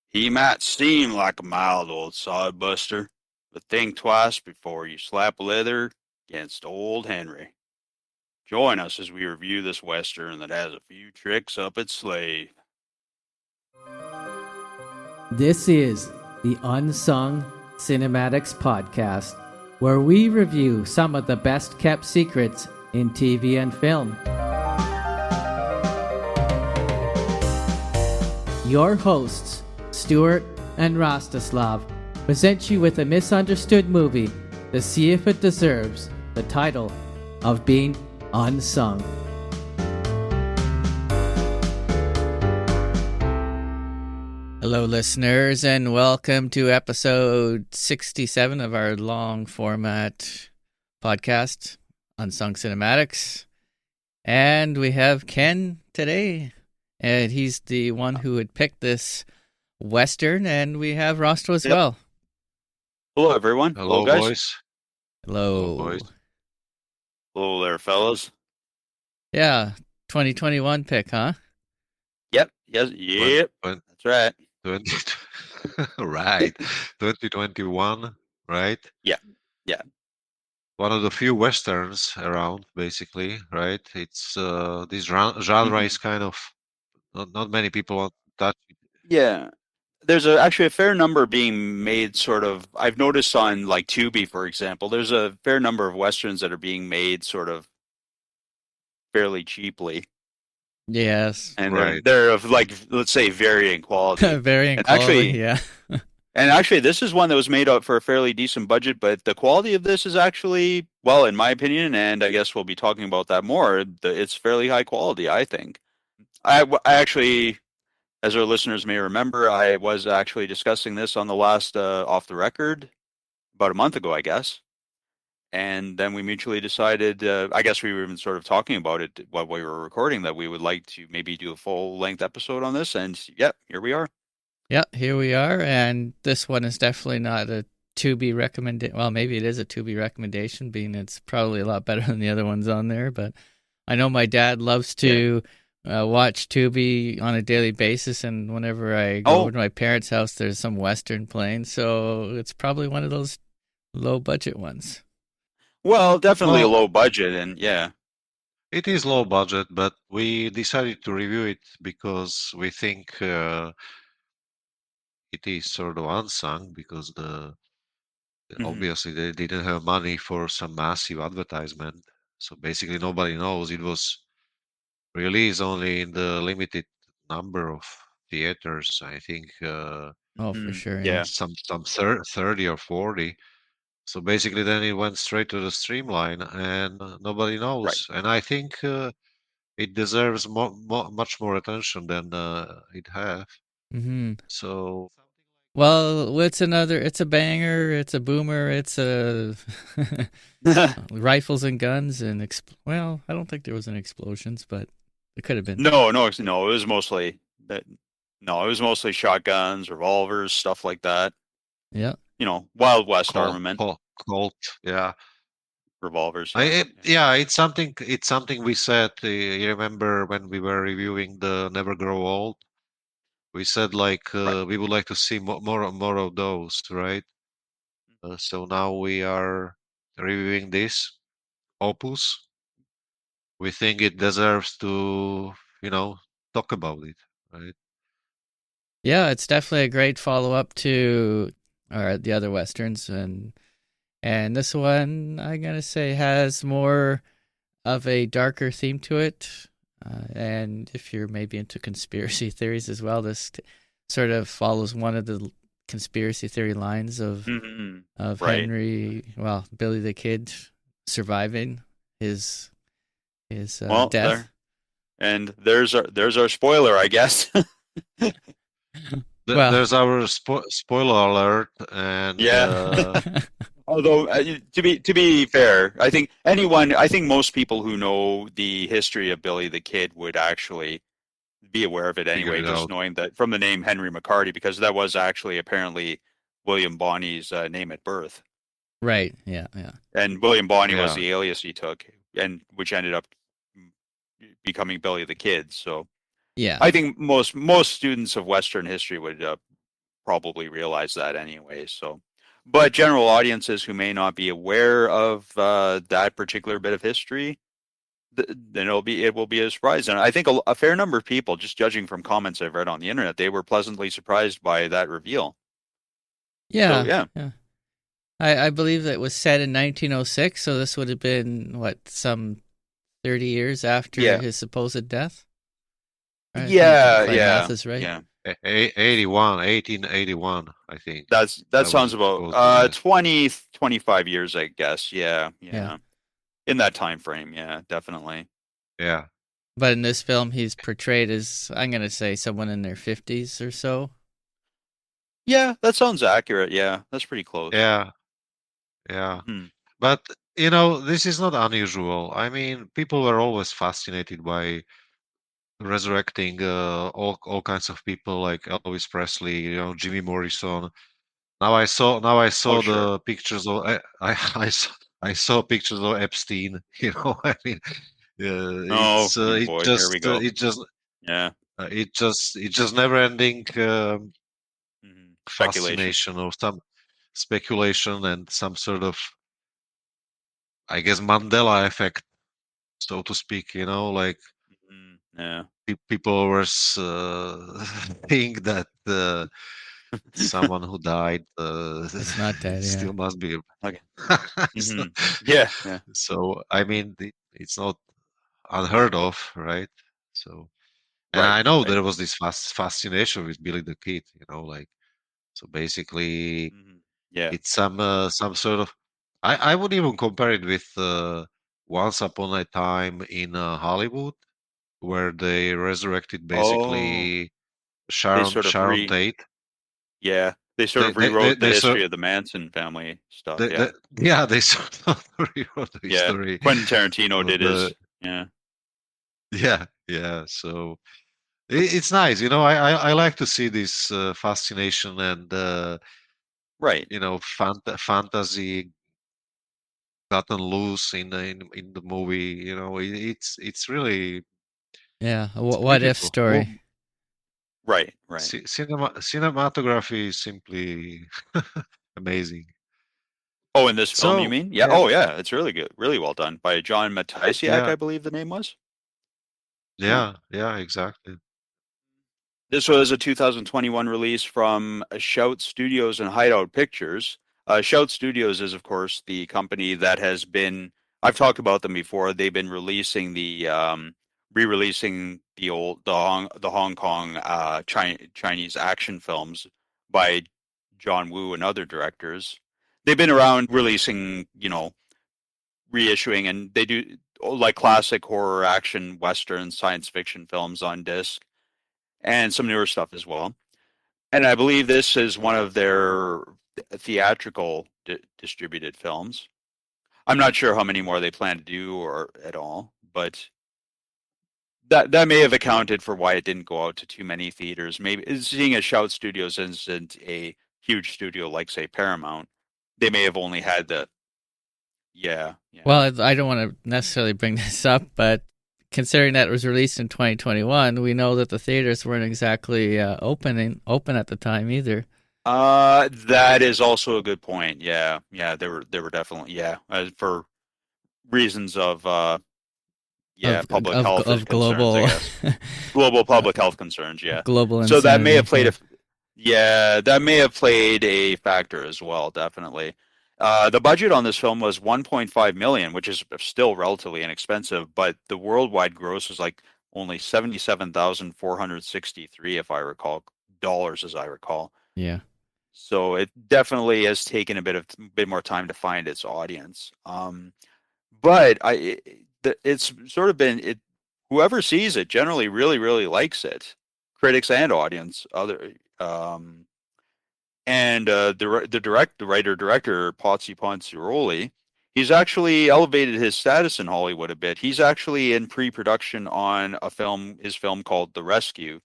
He might seem like a mild old sodbuster, but think twice before you slap leather against old Henry. Join us as we review this western that has a few tricks up its sleeve. This is the Unsung Cinematics Podcast, where we review some of the best kept secrets in TV and film. Your hosts, Stewart and Rastislav, present you with a misunderstood movie to see if it deserves the title of being unsung. Hello, listeners, and welcome to episode 67 of our long format podcast, Unsung Cinematics. And we have Ken today, and he's the one who had picked this Western, and we have Rosto as well. Hello, everyone. Hello, guys. boys. Hello. Boys. Hello there, fellas. Yeah, 2021 pick, huh? Yep. Yes. Yep. When- That's right. 20, right. 2021, right? Yeah. Yeah. One of the few westerns around, basically, right? It's this genre is kind of not many people want to touch it. Yeah. There's actually a fair number being made sort of, I've noticed on like Tubi, for example, there's a fair number of Westerns that are being made sort of fairly cheaply. Yes. And Right. they're of like, let's say, varying quality. Varying And quality, actually- yeah. And actually, this is one that was made up for a fairly decent budget, but the quality of this is actually, well, in my opinion, and I guess we'll be talking about that more, it's fairly high quality, I think. I actually, as our listeners may remember, I was actually discussing this on the last Off the Record about a month ago, I guess. And then we mutually decided, I guess we were even sort of talking about it while we were recording, that we would like to maybe do a full-length episode on this. And yeah, here we are. Yeah, here we are, and this one is definitely not a to-be recommendation. Well, maybe it is a to-be recommendation, being it's probably a lot better than the other ones on there, but I know my dad loves to watch Tubi on a daily basis, and whenever I go over to my parents' house, there's some Western playing, so it's probably one of those low-budget ones. Well, definitely a Well- low budget, and yeah. It is low budget, but we decided to review it because we think it is sort of unsung because Mhm. obviously they didn't have money for some massive advertisement. So basically nobody knows. It was released only in the limited number of theaters. I think Oh, for Mhm. sure, Yeah. some 30 or 40. So basically then it went straight to the streamline and nobody knows. And I think it deserves much more attention than it have. Mm-hmm. So Well, it's a banger, it's a boomer, it's a rifles and guns and well, I don't think there was any explosions, but it could have been. No, it was mostly that. No, it was mostly shotguns, revolvers, stuff like that. Yeah. You know, Wild West Colt, armament, Colt, yeah. revolvers. It's something we said. You remember when we were reviewing the Never Grow Old? We said like Right. we would like to see more of those, right? So now we are reviewing this opus. We think it deserves to, talk about it, right? Yeah, it's definitely a great follow-up to the other westerns, and this one I gotta say has more of a darker theme to it. And if you're maybe into conspiracy theories as well, this sort of follows one of the conspiracy theory lines of Right. Henry, Billy the Kid surviving his Well, death. there's our spoiler, I guess. Well- There's our spoiler alert, and Yeah. Although to be fair, I think most people who know the history of Billy the Kid would actually be aware of it anyway, it just out. knowing that from the name Henry McCarty, because that was actually apparently William Bonney's name at birth, Right. Yeah. and William Bonney was Yeah. the alias he took, and which ended up becoming Billy the Kid. So Yeah. I think most students of Western history would probably realize that anyway. So, but general audiences who may not be aware of that particular bit of history, then it will be a surprise. And I think a fair number of people, just judging from comments I've read on the internet, they were pleasantly surprised by that reveal. So Yeah, yeah, yeah. I believe that it was set in 1906, so this would have been some 30 years after yeah, his supposed death. I think yeah, if my math yeah, is right. yeah. 1881, I think. That That was sounds about supposed to be. 20, 25 years, I guess. Yeah, Yeah. yeah. In that time frame, yeah, definitely. Yeah. But in this film, he's portrayed as, I'm going to say, someone in their 50s or so. Yeah, that sounds accurate. Yeah, that's pretty close. Yeah. Yeah. Hmm. But, this is not unusual. I mean, people were always fascinated by resurrecting all kinds of people like Elvis Presley, Jimmy Morrison. Now I saw Oh, sure. the pictures of I saw pictures of Epstein. I mean, Oh, it's you boy, here we go. Yeah. it just never ending Speculation. fascination or some speculation and some sort of, I guess, Mandela effect, so to speak. Like Yeah. people always think that someone who died It's not dead, yeah. still must be. Okay. so, Yeah. Yeah. so, I mean, it's not unheard of, right? So, and Right. I know Right. there was this fascination with Billy the Kid, like, so basically Yeah. it's some sort of, I would even compare it with Once Upon a Time in Hollywood, where they resurrected Oh, basically they Sharon sort of Sharon Tate. yeah, they sort They of they they, rewrote the they sort history of the Manson family stuff. they, Yeah. they, yeah, they sort of rewrote the Yeah. history Quentin Tarantino of did the. his. Yeah. Yeah. So it's nice. I like to see this fascination and Right. fantasy gotten loose in the movie. It's really, Yeah, a it's what if beautiful. Well, story. Right. Right. cinematography is simply amazing. Oh, in this film, you So mean? Yeah. yeah, Oh, yeah. It's really good. Really well done by John Matisiak, yeah, I believe the name was. Yeah. yeah, exactly. This was a 2021 release from Shout Studios and Hideout Pictures. Shout Studios is, of course, the company that has been. I've talked about them before. They've been releasing re-releasing the Hong Kong Chinese action films by John Woo and other directors. They've been around releasing, reissuing, and they do like classic horror, action, western, science fiction films on disc and some newer stuff as well. And I believe this is one of their theatrical distributed films. I'm not sure how many more they plan to do or at all, but that may have accounted for why it didn't go out to too many theaters. Maybe seeing as Shout Studios isn't a huge studio like say Paramount, they may have only had the yeah. Well, I don't want to necessarily bring this up, but considering that it was released in 2021, we know that the theaters weren't exactly open at the time either. That is also a good point. Yeah, they were definitely for reasons of public health Of concerns, I global guess. Global public health concerns, yeah. global So that may have insanity. played Yeah. that may have played a factor as well, definitely. The budget on this film was 1.5 million, which is still relatively inexpensive, but the worldwide gross was like only 77,463, if I recall, dollars as I recall. Yeah. So it definitely has taken a bit more time to find its audience. But it's sort of been it. Whoever sees it generally really really likes it, critics and audience. The writer director Potsy Ponciroli, he's actually elevated his status in Hollywood a bit. He's actually in pre-production on his film called The Rescue,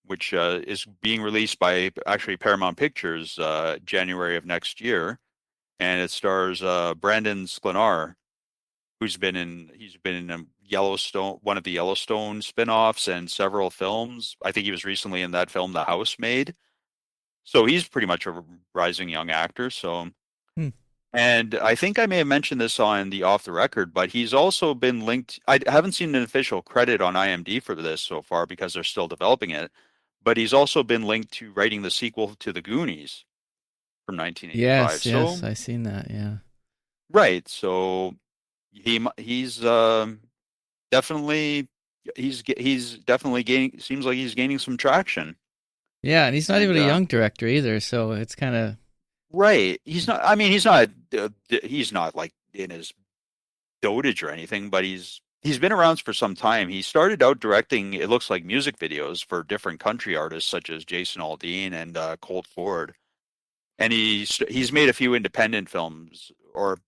which is being released by actually Paramount Pictures January of next year, and it stars Brandon Sklenar, he's been in Yellowstone, one of the Yellowstone spin-offs and several films. I think he was recently in that film The Housemaid. So he's pretty much a rising young actor. So, Hmm. and I think I may have mentioned this on the Off the Record, but he's also been linked. I haven't seen an official credit on IMDb for this so far because they're still developing it. But he's also been linked to writing the sequel to The Goonies from 1985. Yes, yes, So, I seen that. Yeah, right. So he's definitely he's definitely gaining. Seems like he's gaining some traction. yeah, and he's not And even a young director either, so it's kind of right, he's not. I mean, he's not like in his dotage or anything, but he's been around for some time. He started out directing. It looks like music videos for different country artists such as Jason Aldean and Colt Ford. And he's made a few independent films or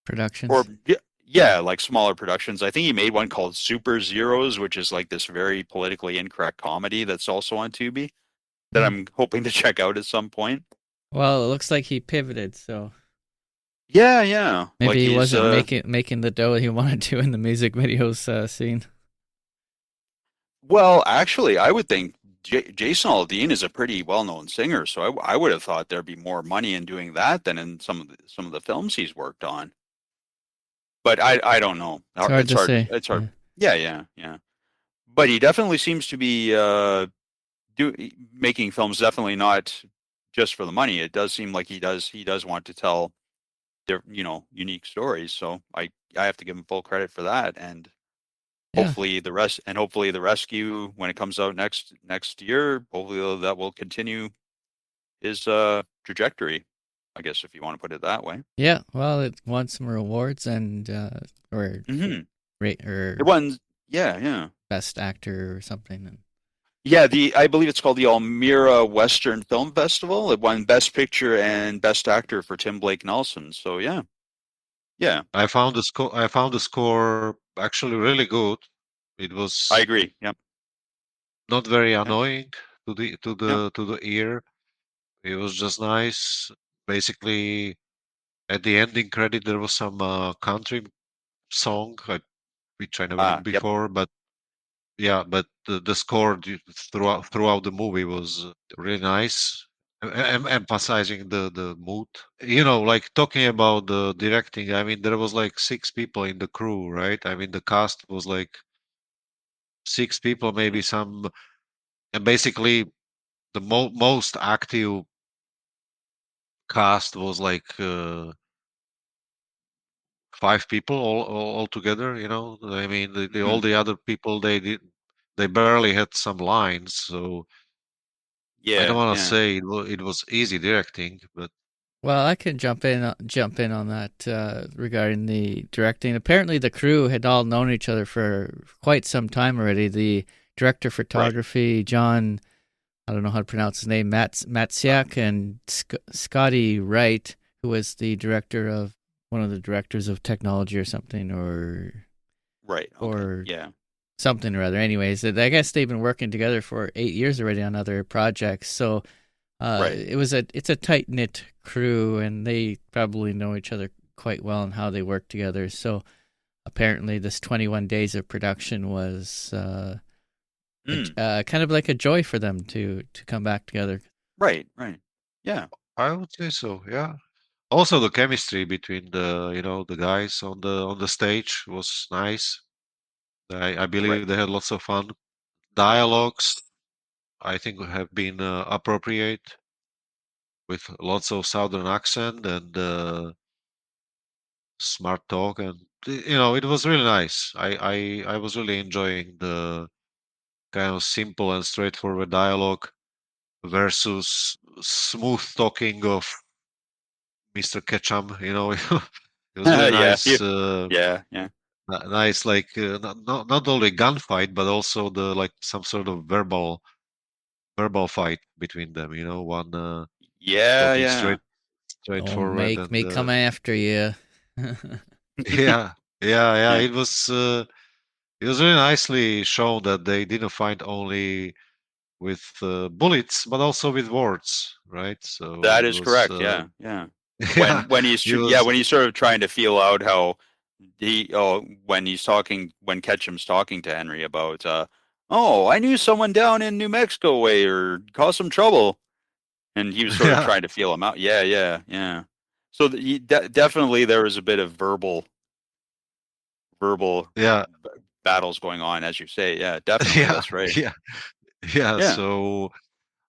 productions. yeah, like smaller productions. I think he made one called Super Zeros, which is like this very politically incorrect comedy that's also on Tubi that Hmm. I'm hoping to check out at some point. Well, it looks like he pivoted, so Yeah, yeah. Like maybe he wasn't making the dough he wanted to in the music videos scene. well, actually, I would think Jason Aldean is a pretty well-known singer, so I would have thought there'd be more money in doing that than in some of the films he's worked on. But I don't know. It's hard It's to hard. say. It's Yeah. hard. Yeah, yeah, yeah. But he definitely seems to be do making films definitely not just for the money. It does seem like he does want to tell their unique stories. So I have to give him full credit for that. And Yeah. hopefully the rescue when it comes out next year, hopefully that will continue his trajectory. I guess if you want to put it that way. Yeah, well, it won some rewards and or Hmm. rate or It won. Yeah, yeah. best actor or something. And Yeah, I believe it's called the Almira Western Film Festival. It won Best Picture and Best Actor for Tim Blake Nelson. So yeah, yeah, I found the score actually really good. It I was agree. Yep, not very yep, annoying yep. to the ear. It was just nice. Basically, at the ending credit, there was some country song which I never heard Yep. before, but yeah, but the score throughout the movie was really nice, emphasizing the mood. You know, like talking about the directing. I mean, there was like 6 people in the crew, right? I mean, the cast was like 6 people, maybe some, and basically the most active cast was like 5 people all together. You know, I mean, all Mhm. the other people they barely had some lines, so I don't Yeah, want to yeah. say it was easy directing, but well, I can jump in on that regarding the directing. Apparently, the crew had all known each other for quite some time already. The director of Right. photography, John, I don't know how to pronounce his name, Matsiak, and Scotty Wright, who was the director of one of the directors of technology or something, Right. Okay. or Yeah. something or other. Anyways, I guess they've been working together for 8 years already on other projects. So Right. it's a tight knit crew, and they probably know each other quite well and how they work together. So apparently, this 21 days of production was Mm. kind of like a joy for them to come back together. Right. Right. Yeah. I would say so. Yeah. Also, the chemistry between the guys on the stage was nice. I Right. believe they had lots of fun. Dialogues, I think, have been appropriate with lots of southern accent and smart talk, and it was really nice. I was really enjoying the kind of simple and straightforward dialogue versus smooth talking of Mr. Ketchum. It was really Yeah. Yeah. nice. Yeah. Yeah. Nice, like not only gunfight, but also the like some sort of verbal fight between them. One Yeah. talking Yeah. Don't straightforward, make and me come after you. yeah, yeah. Yeah. It was really nicely shown that they didn't fight only with bullets, but also with words, right? So That it is was, correct. Yeah. Yeah. yeah, it was, When he's sort of trying to feel out how when Ketchum's talking to Henry about oh, I knew someone down in New Mexico way or caused some trouble. and he was sort of trying to feel him out. Yeah. So definitely there was a bit of verbal Yeah, battles going on, as you say. Yeah, definitely, that's right. yeah. Yeah. So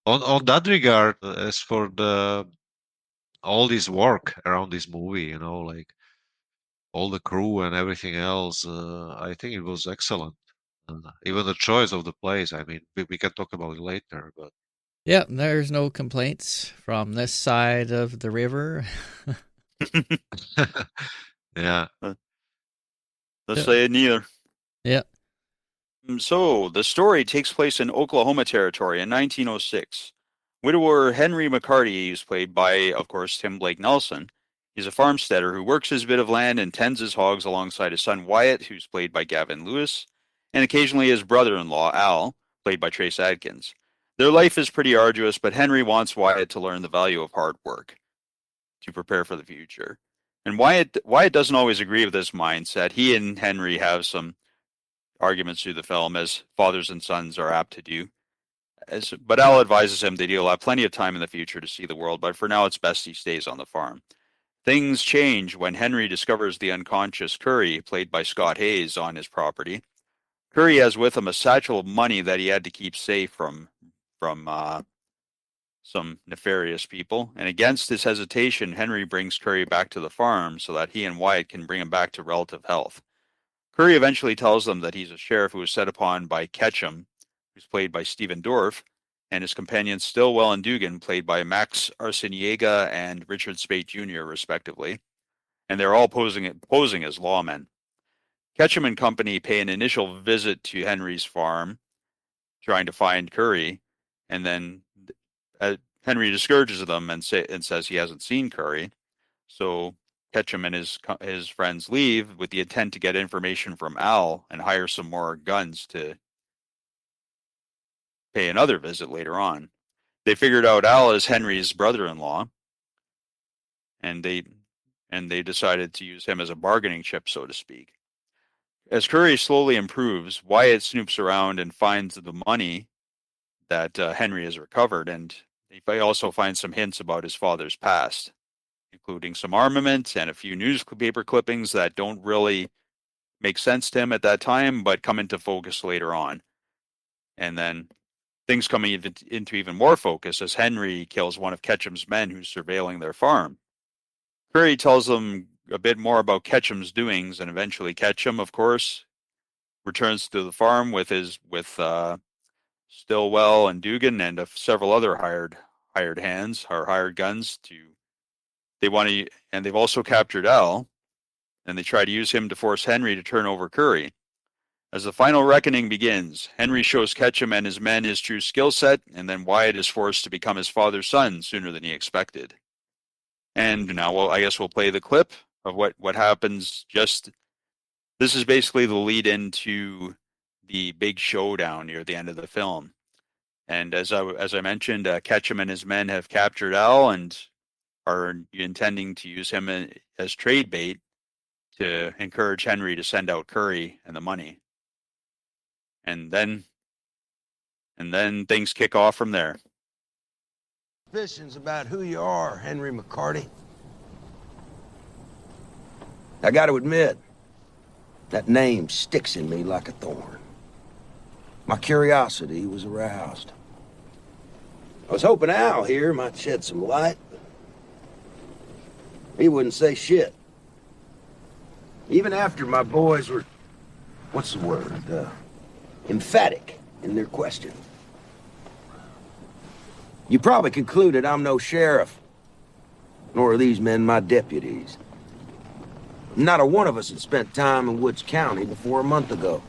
on that regard, as for the all this work around this movie, like all the crew and everything else, I think it was excellent. Even the choice of the place. I mean, we can talk about it later, but Yeah, there's no complaints from this side of the river. yeah, Let's say it neither. Yeah. So the story takes place in Oklahoma Territory in 1906. Widower Henry McCarty is played by, of course, Tim Blake Nelson. He's a farmsteader who works his bit of land and tends his hogs alongside his son Wyatt, who's played by Gavin Lewis, and occasionally his brother-in-law Al, played by Trace Adkins. Their life is pretty arduous, but Henry wants Wyatt to learn the value of hard work to prepare for the future. And Wyatt doesn't always agree with this mindset. He and Henry have some arguments through the film, as fathers and sons are apt to do. But Al advises him that he'll have plenty of time in the future to see the world, but for now it's best he stays on the farm. Things change when Henry discovers the unconscious Curry, played by Scott Hayes, on his property. Curry has with him a satchel of money that he had to keep safe from some nefarious people, and against his hesitation, Henry brings Curry back to the farm so that he and Wyatt can bring him back to relative health. Curry eventually tells them that he's a sheriff who was set upon by Ketchum, who's played by Stephen Dorff, and his companions Stillwell and Dugan, played by Max Arciniega and Richard Speight Jr., respectively, and they're all posing as lawmen. Ketchum and company pay an initial visit to Henry's farm, trying to find Curry, and then Henry discourages them and says he hasn't seen Curry. So Ketchum and his friends leave with the intent to get information from Al and hire some more guns to pay another visit later on. They figured out Al is Henry's brother-in-law, and they decided to use him as a bargaining chip, so to speak. As Curry slowly improves, Wyatt snoops around and finds the money that Henry has recovered, and they also find some hints about his father's past, including some armament and a few newspaper clippings that don't really make sense to him at that time, but come into focus later on. And then things come into even more focus as Henry kills one of Ketchum's men who's surveilling their farm. Curry tells them a bit more about Ketchum's doings, and eventually Ketchum, of course, returns to the farm with Stillwell and Dugan and several other hired hands or hired guns and they've also captured Al, and they try to use him to force Henry to turn over Curry. As the final reckoning begins, Henry shows Ketchum and his men his true skill set, and then Wyatt is forced to become his father's son sooner than he expected. And now, I guess we'll play the clip of what happens. This is basically the lead into the big showdown near the end of the film. And as I mentioned, Ketchum and his men have captured Al and are intending to use him as trade bait to encourage Henry to send out Curry and the money. And then things kick off from there. Suspicions about who you are, Henry McCarty. I got to admit, that name sticks in me like a thorn. My curiosity was aroused. I was hoping Al here might shed some light, but he wouldn't say shit. Even after my boys were, what's the word, emphatic in their question. You probably concluded I'm no sheriff, nor are these men my deputies. Not a one of us had spent time in Woods County before a month ago.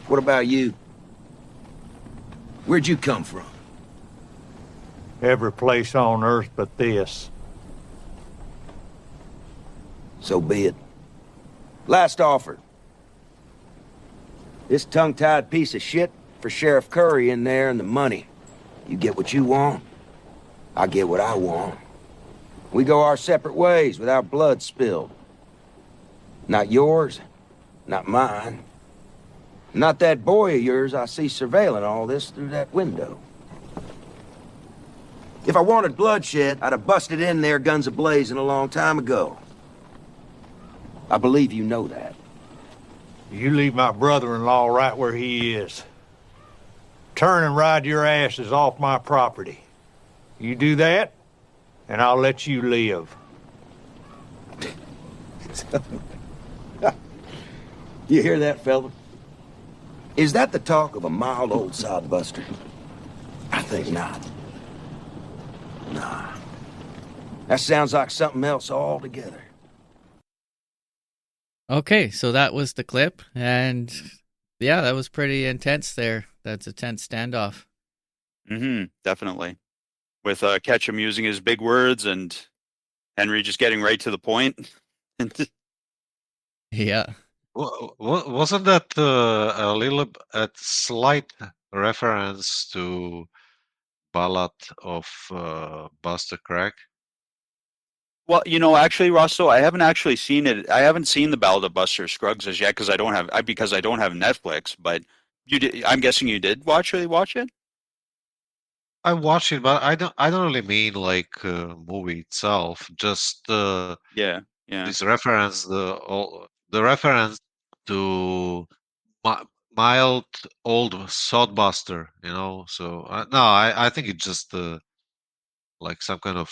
What about you? Where'd you come from? Every place on earth but this. So be it. Last offer. This tongue-tied piece of shit for Sheriff Curry in there and the money. You get what you want, I get what I want. We go our separate ways without blood spilled. Not yours, not mine. Not that boy of yours I see surveilling all this through that window. If I wanted bloodshed, I'd have busted in there guns a-blazing a long time ago. I believe you know that. You leave my brother-in-law right where he is. Turn and ride your asses off my property. You do that, and I'll let you live. You hear that, fella? Is that the talk of a mild old sodbuster? I think not. Nah. That sounds like something else altogether. Okay, so that was the clip, and yeah, that was pretty intense there. That's a tense standoff. Definitely. With Ketchum using his big words and Henry just getting right to the point. Yeah. Wasn't that a slight reference to Ballad of Buster Cragg? Well, actually, Russell, I haven't actually seen it. I haven't seen the Ballad of Buster Scruggs as yet because I don't have Netflix. But you did. I'm guessing you did watch it. I watched it, but I don't really mean like movie itself. Just Yeah. this reference, the reference to mild old sodbuster. So no, I think it's just like some kind of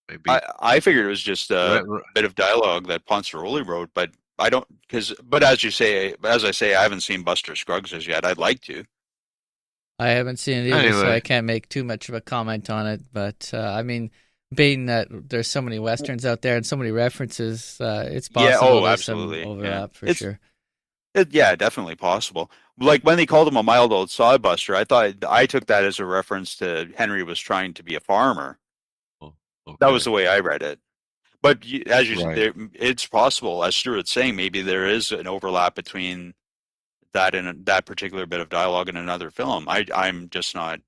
maybe. I figured it was just a re- bit of dialogue that Ponciroli wrote, but I don't But as I say, I haven't seen Buster Scruggs as yet. I'd like to. I haven't seen it either, so Anyway. I can't make too much of a comment on it. But I mean, being that there's so many westerns out there and so many references, it's possible there's absolutely. some overlap for It's- sure. Yeah, definitely possible. Like when they called him a mild old sodbuster, I took that as a reference to Henry was trying to be a farmer. Oh, That was okay. the way I read it. But as you Right. said, it's possible, as Stewart's saying, maybe there is an overlap between that and that particular bit of dialogue in another film. I'm just not.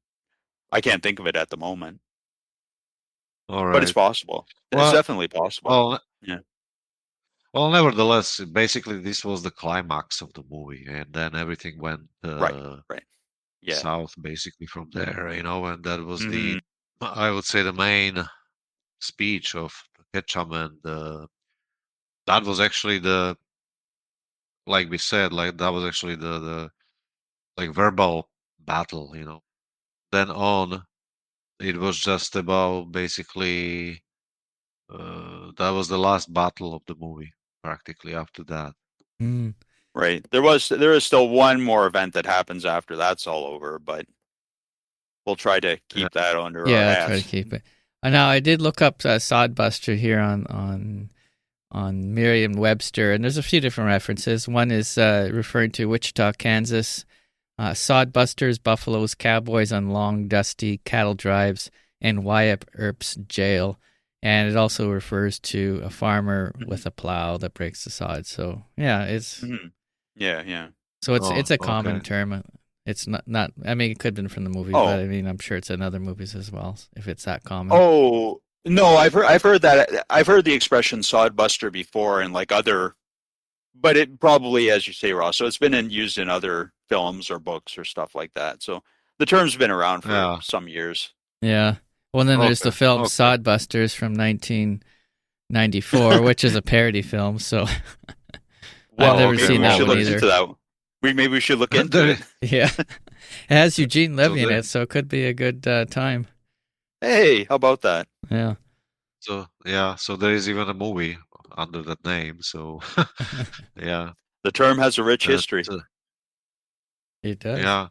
I can't think of it at the moment, All but it's right. possible. It's Well, definitely possible. well, Yeah. well. Nevertheless, basically, this was the climax of the movie, and then everything went Right. Right. Yeah. south, basically from there. And that was Mhm. I would say, the main speech of Ketchum, and that was actually like we said, like that was actually the like verbal battle. Then on, it was just about basically. That was the last battle of the movie, practically after that. Mm. Right. There is still one more event that happens after that's all over, but we'll try to Yeah. keep that under our Yeah, I'll try to hats. keep it. Now I did look up Sodbuster here on Merriam-Webster, and there's a few different references. One is referring to Wichita, Kansas. Sodbusters, buffaloes, cowboys on long, dusty cattle drives, and Wyatt Earp's jail. And it also refers to a farmer with a plow that breaks the sod. So yeah, it's Yeah. so it's a common Okay. term. It's not. I mean, it could have been from the movie, Oh. but I mean, I'm sure it's in other movies as well. If it's that common. Oh no, I've heard that. I've heard the expression sodbuster before in like other, but it probably, as you say, Ross. So it's been used in other films or books or stuff like that. So the term's been around for Yeah. some years. Yeah. Well, then there's the Okay, film okay. Sodbusters from 1994, which is a parody film. So I've never okay, seen well, that should one look either. into that. Maybe we should look into There- it. Yeah. It has Eugene Levy in there- it, so it could be a good time. Hey, how about that? Yeah. So there is even a movie under that name. So yeah. The term has a rich that, history. It does. yeah.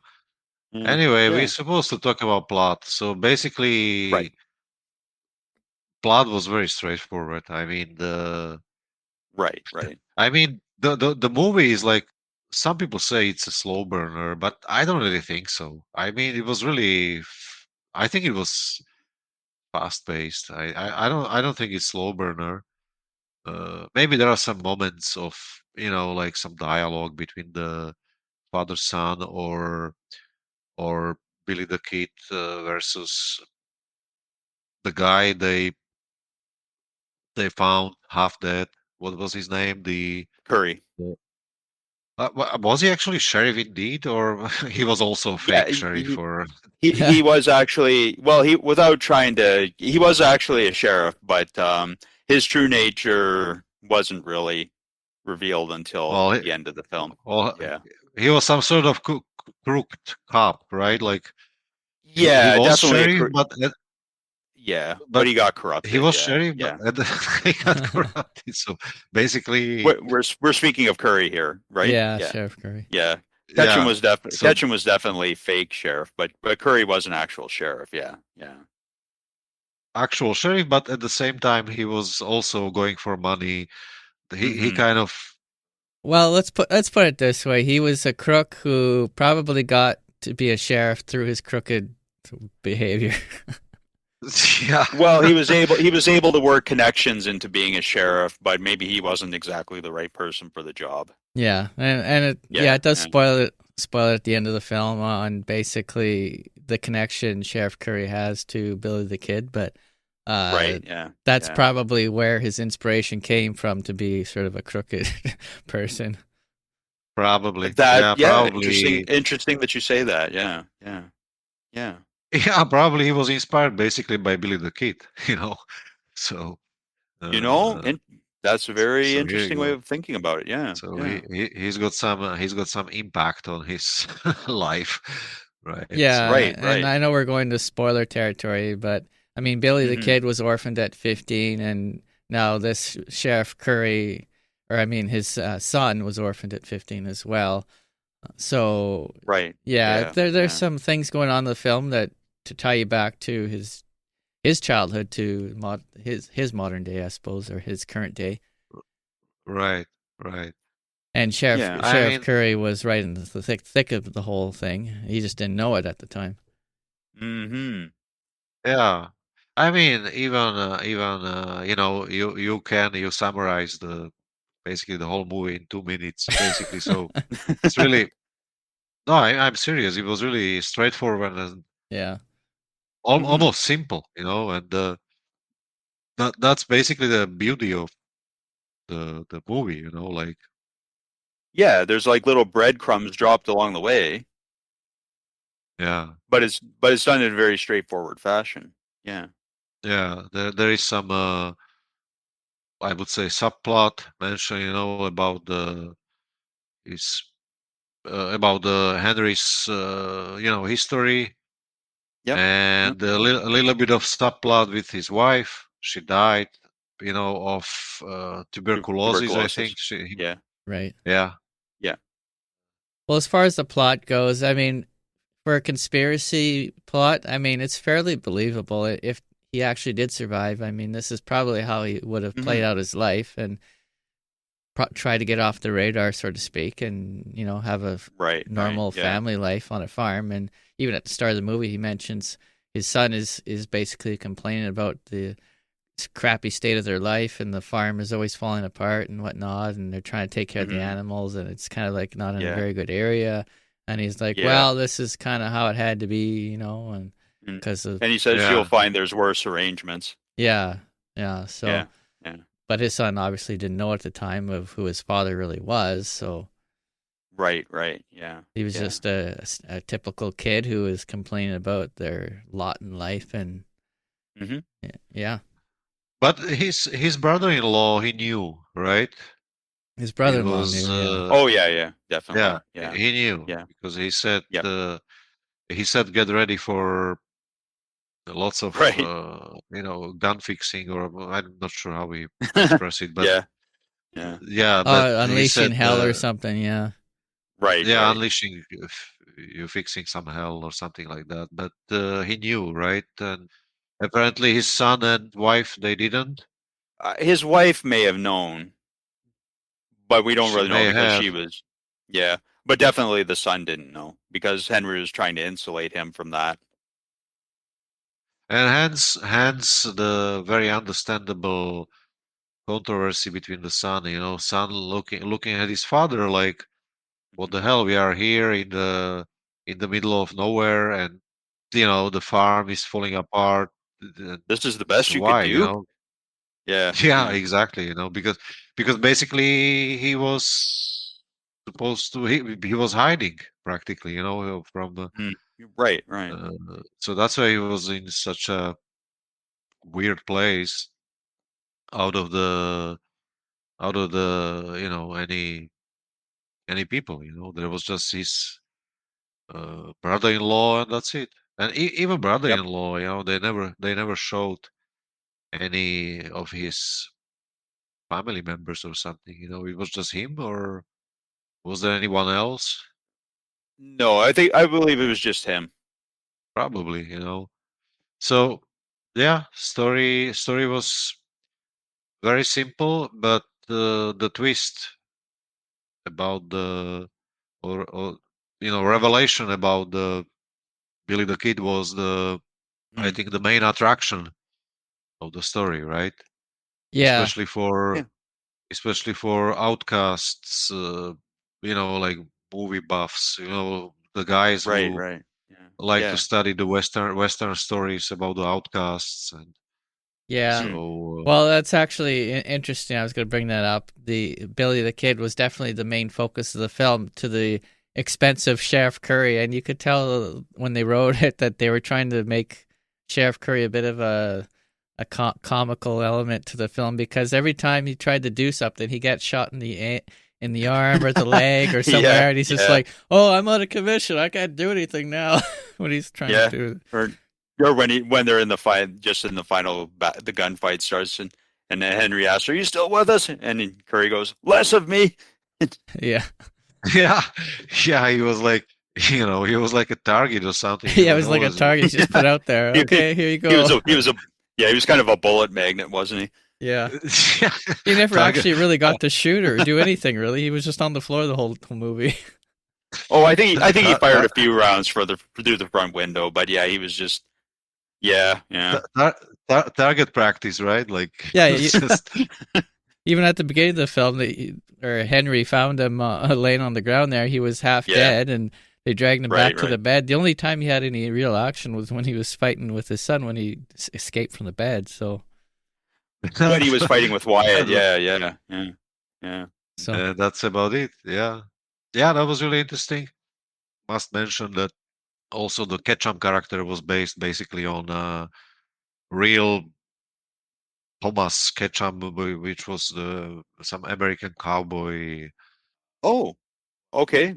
Yeah. Anyway, Yeah. we're supposed to talk about plot. So basically, Right. plot was very straightforward. I mean, Right. the movie is like, some people say it's a slow burner, but I don't really think so. I mean, it was really, I think it was fast paced. I don't think it's slow burner. Maybe there are some moments of, like some dialogue between the father son, or Billy the Kid versus the guy they found half dead. What was his name? Curry. Was he actually sheriff indeed, or he was also Yeah, fake sheriff? Or he was actually, well, he without trying to, he was actually a sheriff, but his true nature wasn't really revealed until well, the end of the film. well, Yeah. he was some sort of crooked cop, right? Like he Yeah, was definitely sheriff, but he got he corrupted. was Yeah, sheriff, but yeah. he got corrupted. So basically, We're speaking of Curry here, right? Yeah, Yeah, Sheriff Curry. yeah. yeah. So Ketchum was definitely fake sheriff, but Curry was an actual sheriff. Yeah, yeah. actual sheriff, but at the same time, he was also going for money. He Mhm. kind of Well, let's put it this way: he was a crook who probably got to be a sheriff through his crooked behavior. yeah. Well, he was able to work connections into being a sheriff, but maybe he wasn't exactly the right person for the job. Yeah, and it does spoil it at the end of the film on basically the connection Sheriff Curry has to Billy the Kid, but Right. Yeah. that's yeah. probably where his inspiration came from to be sort of a crooked person. Probably. That. Yeah, Yeah. probably. Interesting that you say that. Yeah. Yeah. Yeah. Yeah, probably he was inspired basically by Billy the Kid, you know. So, You know, uh, that's a very so here you interesting way go. of thinking about it. Yeah. So Yeah. he's got some impact on his life, right? Yeah, So Right. and Right. I know we're going to spoiler territory, but I mean, Billy the Mhm. Kid was orphaned at 15, and now this Sheriff Curry, or I mean, his son was orphaned at 15 as well. So Right. yeah, Yeah. there's yeah. some things going on in the film that to tie you back to his childhood to his modern day, I suppose, or his current day. right. And Yeah. I Sheriff mean, Curry was right in the thick of the whole thing. He just didn't know it at the time. Mm-hmm. yeah. I mean, you know, you summarize the basically the whole movie in 2 minutes, basically. So it's really no, I'm serious. It was really straightforward and Yeah. Mhm. almost simple, you know, and that's basically the beauty of the movie, you know, like Yeah. There's like little breadcrumbs dropped along the way, yeah, but it's done in a very straightforward fashion. Yeah. yeah. There is some I would say subplot mentioned, you know, about the his about the Henry's you know history Yep. Yep. and a little bit of subplot with his wife. She died, you know, of tuberculosis. I think Tuberculosis. Yeah. Right. yeah. Yeah. Well, as far as the plot goes, I mean, for a conspiracy plot, I mean, it's fairly believable if he actually did survive. I mean, this is probably how he would have played Mhm. out his life and try to get off the radar, so to speak, and have a Right. normal Right. Yeah. family life on a farm. And even at the start of the movie, he mentions his son is basically complaining about the crappy state of their life, and the farm is always falling apart and whatnot, and they're trying to take care of the Mhm. animals, and it's kind of like not in a Yeah. very good area. And he's like, Yeah. well, this is kind of how it had to be, and Mm. because of And he says Yeah. you'll find there's worse arrangements. yeah. So Yeah. Yeah. but his son obviously didn't know at the time of who his father really was, so Right. Right. Yeah. he was Yeah. just a typical kid who was complaining about their lot in life. And Mhm. yeah, But his brother-in-law, he knew, right? his It brother-in-law was knew. Yeah. Oh yeah. Yeah. yeah, Definitely. Yeah. he knew Yeah. because Yep. he said get ready for lots of Right. you know gun fixing or I'm not sure how we express it, but Yeah. Yeah. yeah, but he Unleashing said hell or something. Yeah. Right. yeah, Right. unleashing you fixing some hell or something like that. But he knew, right? And apparently his son and wife they didn't. His wife may have known, but we don't She really know may because have. she was. Yeah. But definitely the son didn't know because Henry was trying to insulate him from that. And hence the very understandable controversy between the son, you know, son looking at his father like, what the hell? We are here in the middle of nowhere, and you know the farm is falling apart. This is the best So you could why, you do. know? Yeah. Yeah, Yeah. exactly. You know, because basically he was supposed to. He was hiding practically, from. Right. So that's why he was in such a weird place, out of the any people. There was just his brother-in-law, and that's it. And even Yep. brother-in-law, they never showed any of his family members or something. It was just him, or was there anyone else? No, I believe it was just him. Probably. So yeah, story was very simple, but the twist about the or revelation about the Billy the Kid was I Mm. think the main attraction of the story, right? Yeah. Especially for Yeah. outcasts, like movie buffs, the guys Right. who Yeah. like to Yeah. study the Western stories about the outcasts, and Yeah. Mhm. so Well, that's actually interesting. I was going to bring that up. The Billy the Kid was definitely the main focus of the film, to the expense of Sheriff Curry, and you could tell when they wrote it that they were trying to make Sheriff Curry a bit of a comical element to the film, because every time he tried to do something, he got shot in the arm or the leg or somewhere, Yeah. and he's just Yeah. like, "Oh, I'm out of commission. I can't do anything now." When he's trying Yeah. to do it. Or when they're in the fight, just in the final, the gunfight starts, and then Henry asks, "Are you still with us?" And then Curry goes, "Less of me." Yeah. yeah, yeah, he was like, he was like a target or something. Yeah, it was like a target he's just put out there. He, Okay, here you he was go. he was kind of a bullet magnet, wasn't he? Yeah. Yeah, He never target. actually really got to shoot or do anything, really. He was just on the floor the whole movie. Oh, I think he fired a few rounds through the front window, but yeah, he was just yeah. Target practice, right? Like, Yeah, it's just even at the beginning of the film, Henry found him laying on the ground there. He was half dead, and they dragged him back to the bed. The only time he had any real action was when he was fighting with his son, when he escaped from the bed. So When he was fighting with Wyatt, yeah. So that's about it. Yeah, that was really interesting. Must mention that also the Ketchum character was based basically on real Thomas Ketchum, which was some American cowboy. Oh, okay.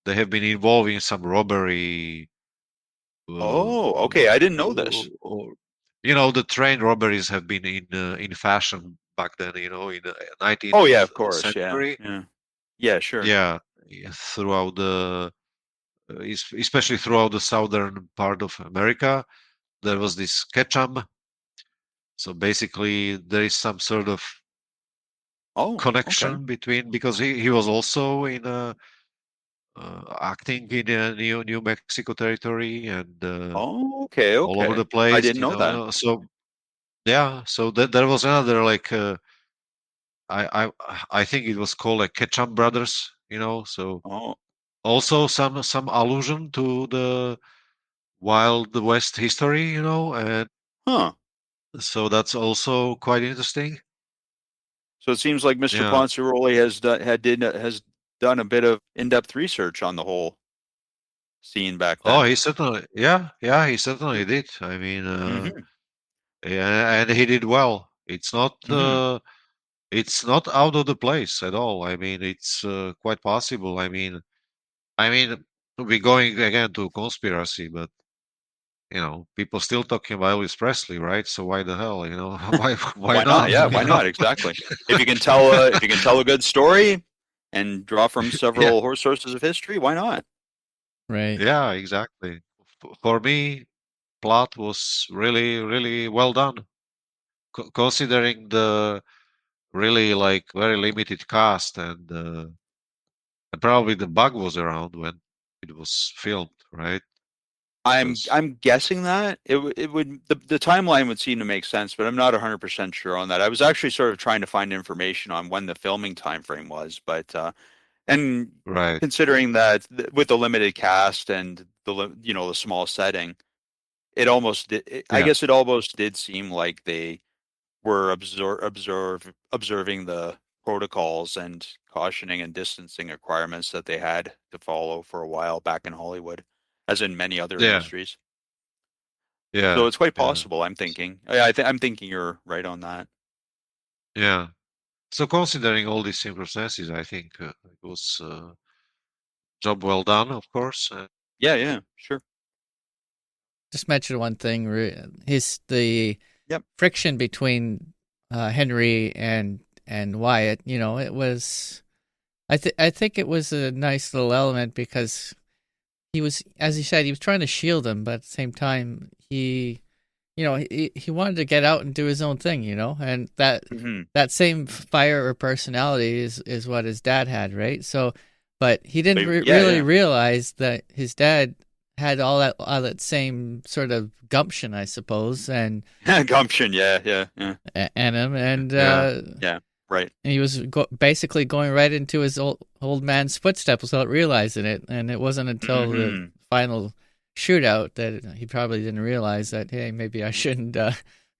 They have been involved in some robbery. Oh, okay. I didn't know or, this. or- the train robberies have been in fashion back then. In the 19th Oh yeah, of course. Yeah, century. yeah, sure. Yeah, throughout especially throughout the southern part of America, there was this Ketchum. So basically, there is some sort of Oh, connection okay. between, because he was also in acting in New Mexico territory, and Oh, okay, all over okay. the I place. didn't know that. So yeah, so there was another, like, I think it was called like Ketchum Brothers. So Oh, also some allusion to the Wild West history. And huh. so that's also quite interesting. So it seems like Mr. Yeah. Ponciroli has done a bit of in-depth research on the whole scene back Oh, then. he certainly, yeah, he certainly did. I mean, Mm-hmm. yeah, and he did well. Mm-hmm. It's not out of the place at all. I mean, it's quite possible. I mean, we're going again to conspiracy, but people still talking about Elvis Presley, right? So why the hell, why Why not? not? Yeah, why not? Exactly. If you can tell a good story and draw from Yeah, several sources of history, why not? right. yeah, exactly. For me, plot was really, really well done, considering the really, like, very limited cast, and probably the bug was around when it was filmed, right? Because I'm guessing that it would the timeline would seem to make sense, but I'm not 100% sure on that. I was actually sort of trying to find information on when the filming time frame was, but and right, considering that with the limited cast and the small setting, I yeah, guess it almost did seem like they were observing the protocols and cautioning and distancing requirements that they had to follow for a while back in Hollywood, as in many other Yeah, industries. yeah, So it's quite yeah, possible. I'm thinking. I'm thinking you're right on that. yeah. So considering all these circumstances, I think it was job well done, of course. Yeah, yeah, sure. Just mention one thing. The Yep. friction between Henry and Wyatt. You know, it was. I think it was a nice little element because he was, as he said, he was trying to shield him, but at the same time, he wanted to get out and do his own thing. You know, and Hmm. that same fire or personality is what his dad had, right? So, but he didn't really realize that his dad had all that same sort of gumption, I suppose, and gumption. Yeah. and him, and Yeah. Right. and he was basically going right into his old man's footsteps without realizing it. And it wasn't until the final shootout that he probably didn't realize that, hey, maybe I shouldn't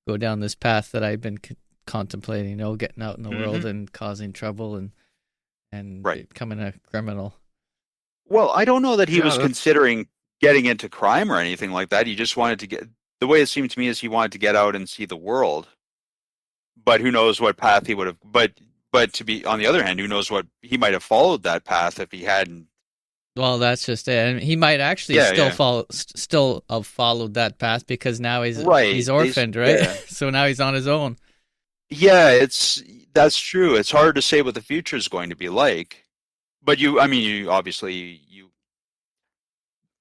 go down this path that I've been contemplating, getting out in the world and causing trouble and becoming a criminal. Well, I don't know that he was considering getting into crime or anything like that. He just wanted to get, the way it seemed to me is he wanted to get out and see the world. But who knows what path he would have, but to be, on the other hand, who knows what, he might have followed that path if he hadn't. Well, that's just it. And he might actually still have followed that path because now he's orphaned, right? Yeah. So now he's on his own. Yeah, that's true. It's hard to say what the future is going to be like. But you obviously,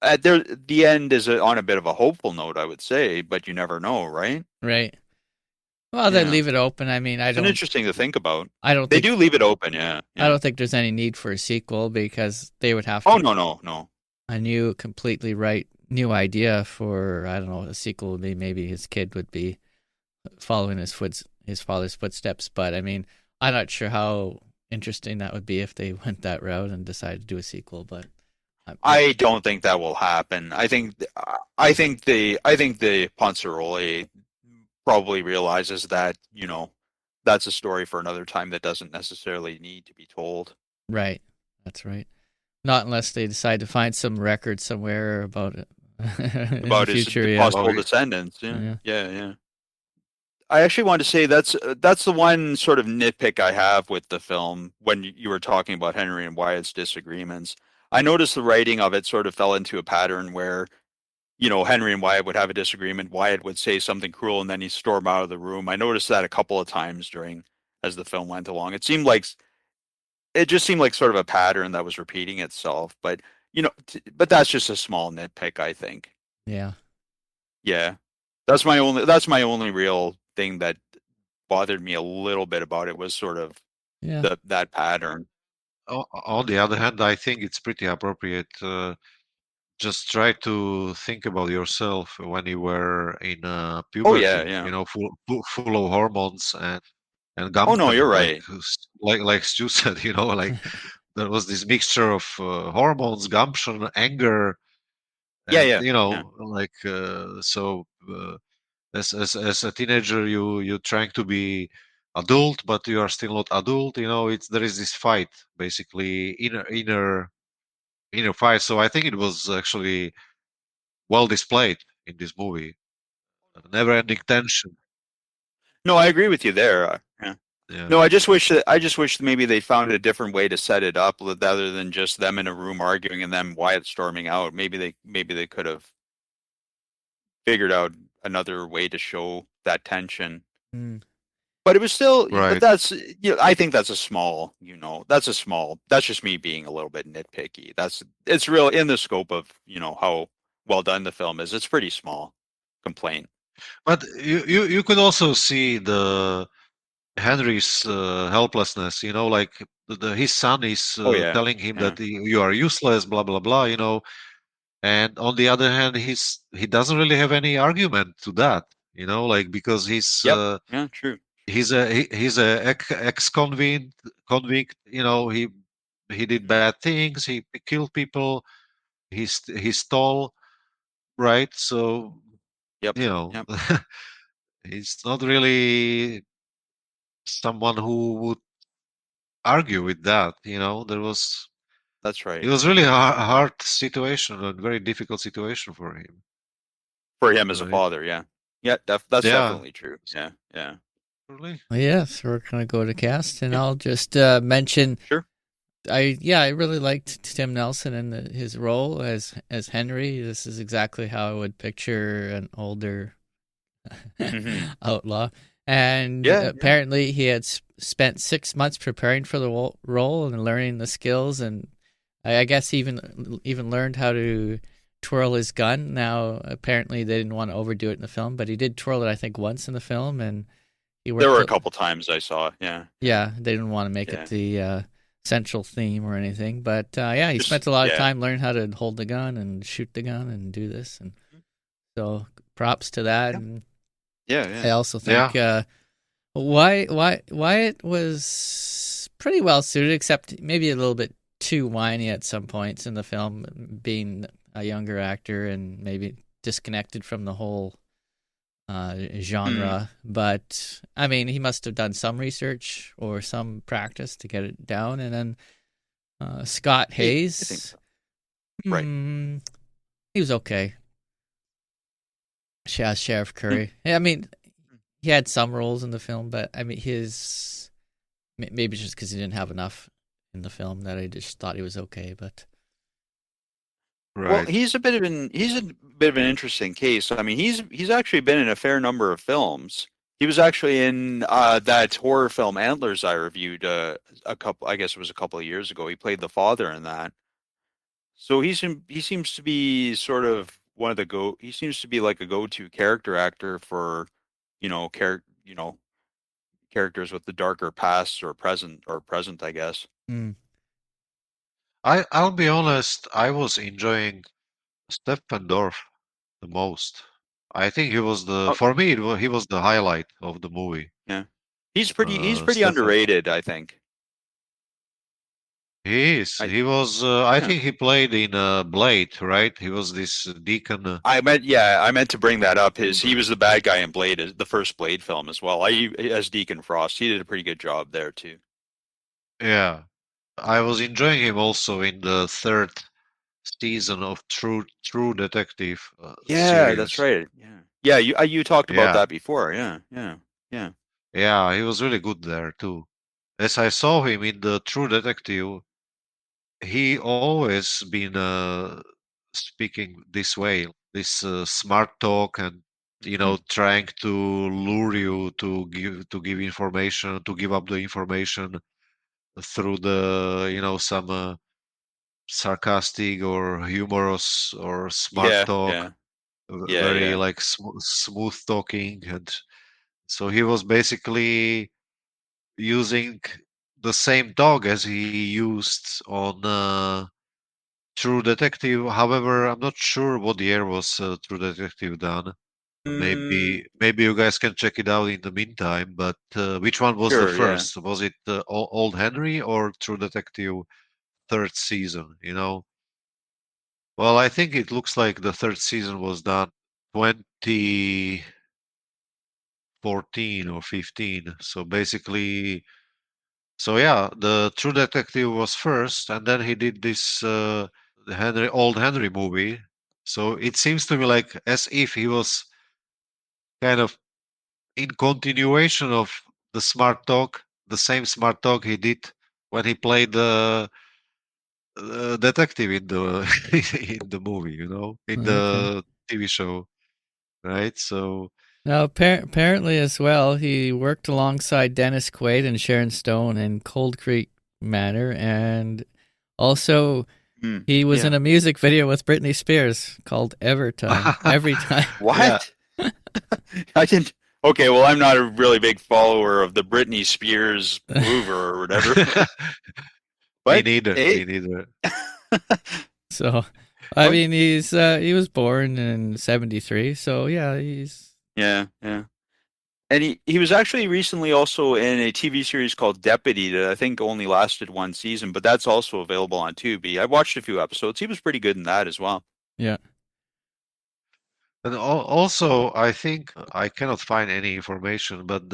the end is on a bit of a hopeful note, I would say, but you never know, right? Right. Well, they leave it open. I mean, it's interesting to think about. They do leave it open, yeah. I don't think there's any need for a sequel because they would have to. Oh, no. A completely new idea for, I don't know, a sequel would be maybe his kid would be following his father's footsteps. But I mean, I'm not sure how interesting that would be if they went that route and decided to do a sequel. But I don't think that will happen. I think the Ponciroli probably realizes that, that's a story for another time that doesn't necessarily need to be told. Right. That's right. Not unless they decide to find some record somewhere about it. About his possible descendants. Yeah. I actually want to say that's the one sort of nitpick I have with the film when you were talking about Henry and Wyatt's disagreements. I noticed the writing of it sort of fell into a pattern where, Henry and Wyatt would have a disagreement. Wyatt would say something cruel and then he'd storm out of the room. I noticed that a couple of times as the film went along. It just seemed like sort of a pattern that was repeating itself. But, but that's just a small nitpick, I think. Yeah. Yeah. That's my only real thing that bothered me a little bit about it was sort of that pattern. On the other hand, I think it's pretty appropriate. Just try to think about yourself when you were in puberty. Oh yeah. Full of hormones and Oh no, you're right. Like Stu said, like there was this mixture of hormones, gumption, anger. And, like so. As a teenager, you're trying to be adult, but you are still not adult. There is this fight, basically inner fight. So I think it was actually well displayed in this movie. Never-ending tension. No, I agree with you there. Yeah. No, I just wish maybe they found a different way to set it up rather than just them in a room arguing and then Wyatt storming out. Maybe they could have figured out another way to show that tension. But it was still, right. But that's, I think that's a small, that's just me being a little bit nitpicky. It's real in the scope of, how well done the film is. It's pretty small complaint. But you could also see the Henry's helplessness, like his son is telling him that you are useless, blah, blah, blah, and on the other hand, he doesn't really have any argument to that, because he's true. He's a ex-convict. He did bad things. He killed people. He stole, right? So he's not really someone who would argue with that. There was That's right. it was really a hard situation, a very difficult situation for him. For him as a Right? father, yeah. Yeah, that's definitely true. Yeah, yeah. Really? Yeah, so we're gonna go to cast, and Yeah. I'll just mention. Sure. I really liked Tim Nelson and his role as Henry. This is exactly how I would picture an older outlaw. And apparently he had spent 6 months preparing for the role and learning the skills, and I guess even learned how to twirl his gun. Now apparently they didn't want to overdo it in the film, but he did twirl it I think once in the film, and he worked. There were a couple times I saw. Yeah. Yeah, they didn't want to make it the central theme or anything, but he spent a lot of time learning how to hold the gun and shoot the gun and do this, and so props to that. And I also think Wyatt was pretty well suited, except maybe a little bit too whiny at some points in the film, being a younger actor and maybe disconnected from the whole genre. But I mean, he must have done some research or some practice to get it down. And then Scott Hayes, I think so. Right? He was okay. Sheriff Curry. I mean, he had some roles in the film, but I mean, maybe just because he didn't have enough in the film that I just thought he was okay. But well, he's a bit of an interesting case. I mean, he's actually been in a fair number of films. He was actually in that horror film Antlers I reviewed a couple of years ago. He played the father in that. So he seems to be sort of he seems to be like a go-to character actor for, characters with the darker past or present, I guess. I'll be honest, I was enjoying Stephen Dorff the most. I think he was for me he was the highlight of the movie. Yeah. He's pretty underrated, I think. He is. He was. I think he played in Blade, right? He was this deacon. I meant to bring that up. He was the bad guy in Blade, the first Blade film as well. As Deacon Frost, he did a pretty good job there too. Yeah, I was enjoying him also in the third season of True Detective. Series. That's right. Yeah. You talked about that before. Yeah. Yeah, he was really good there too. As I saw him in the True Detective, he always been speaking this way, this smart talk, and trying to lure you to give information, to give up the information through the some sarcastic or humorous or smart talk, very like smooth talking, and so he was basically using the same dog as he used on True Detective. However, I'm not sure what year was True Detective done. Maybe you guys can check it out in the meantime. But which one was the first? Yeah. Was it Old Henry or True Detective third season? Well, I think it looks like the third season was done 2014 or 15. So basically. So yeah, the True Detective was first, and then he did this the Old Henry movie. So it seems to me like as if he was kind of in continuation of the smart talk, the same smart talk he did when he played the detective in the in the movie, in the TV show, right? So. Now, apparently as well, he worked alongside Dennis Quaid and Sharon Stone in Cold Creek Manor, and also he was in a music video with Britney Spears called Every Time. What? Yeah. I didn't. Okay, well, I'm not a really big follower of the Britney Spears mover or whatever. Me neither. So, I mean, he was born in 1973, so yeah, he's. Yeah. And he was actually recently also in a TV series called Deputy that I think only lasted one season, but that's also available on Tubi. I watched a few episodes. He was pretty good in that as well. Yeah. And also, I think I cannot find any information, but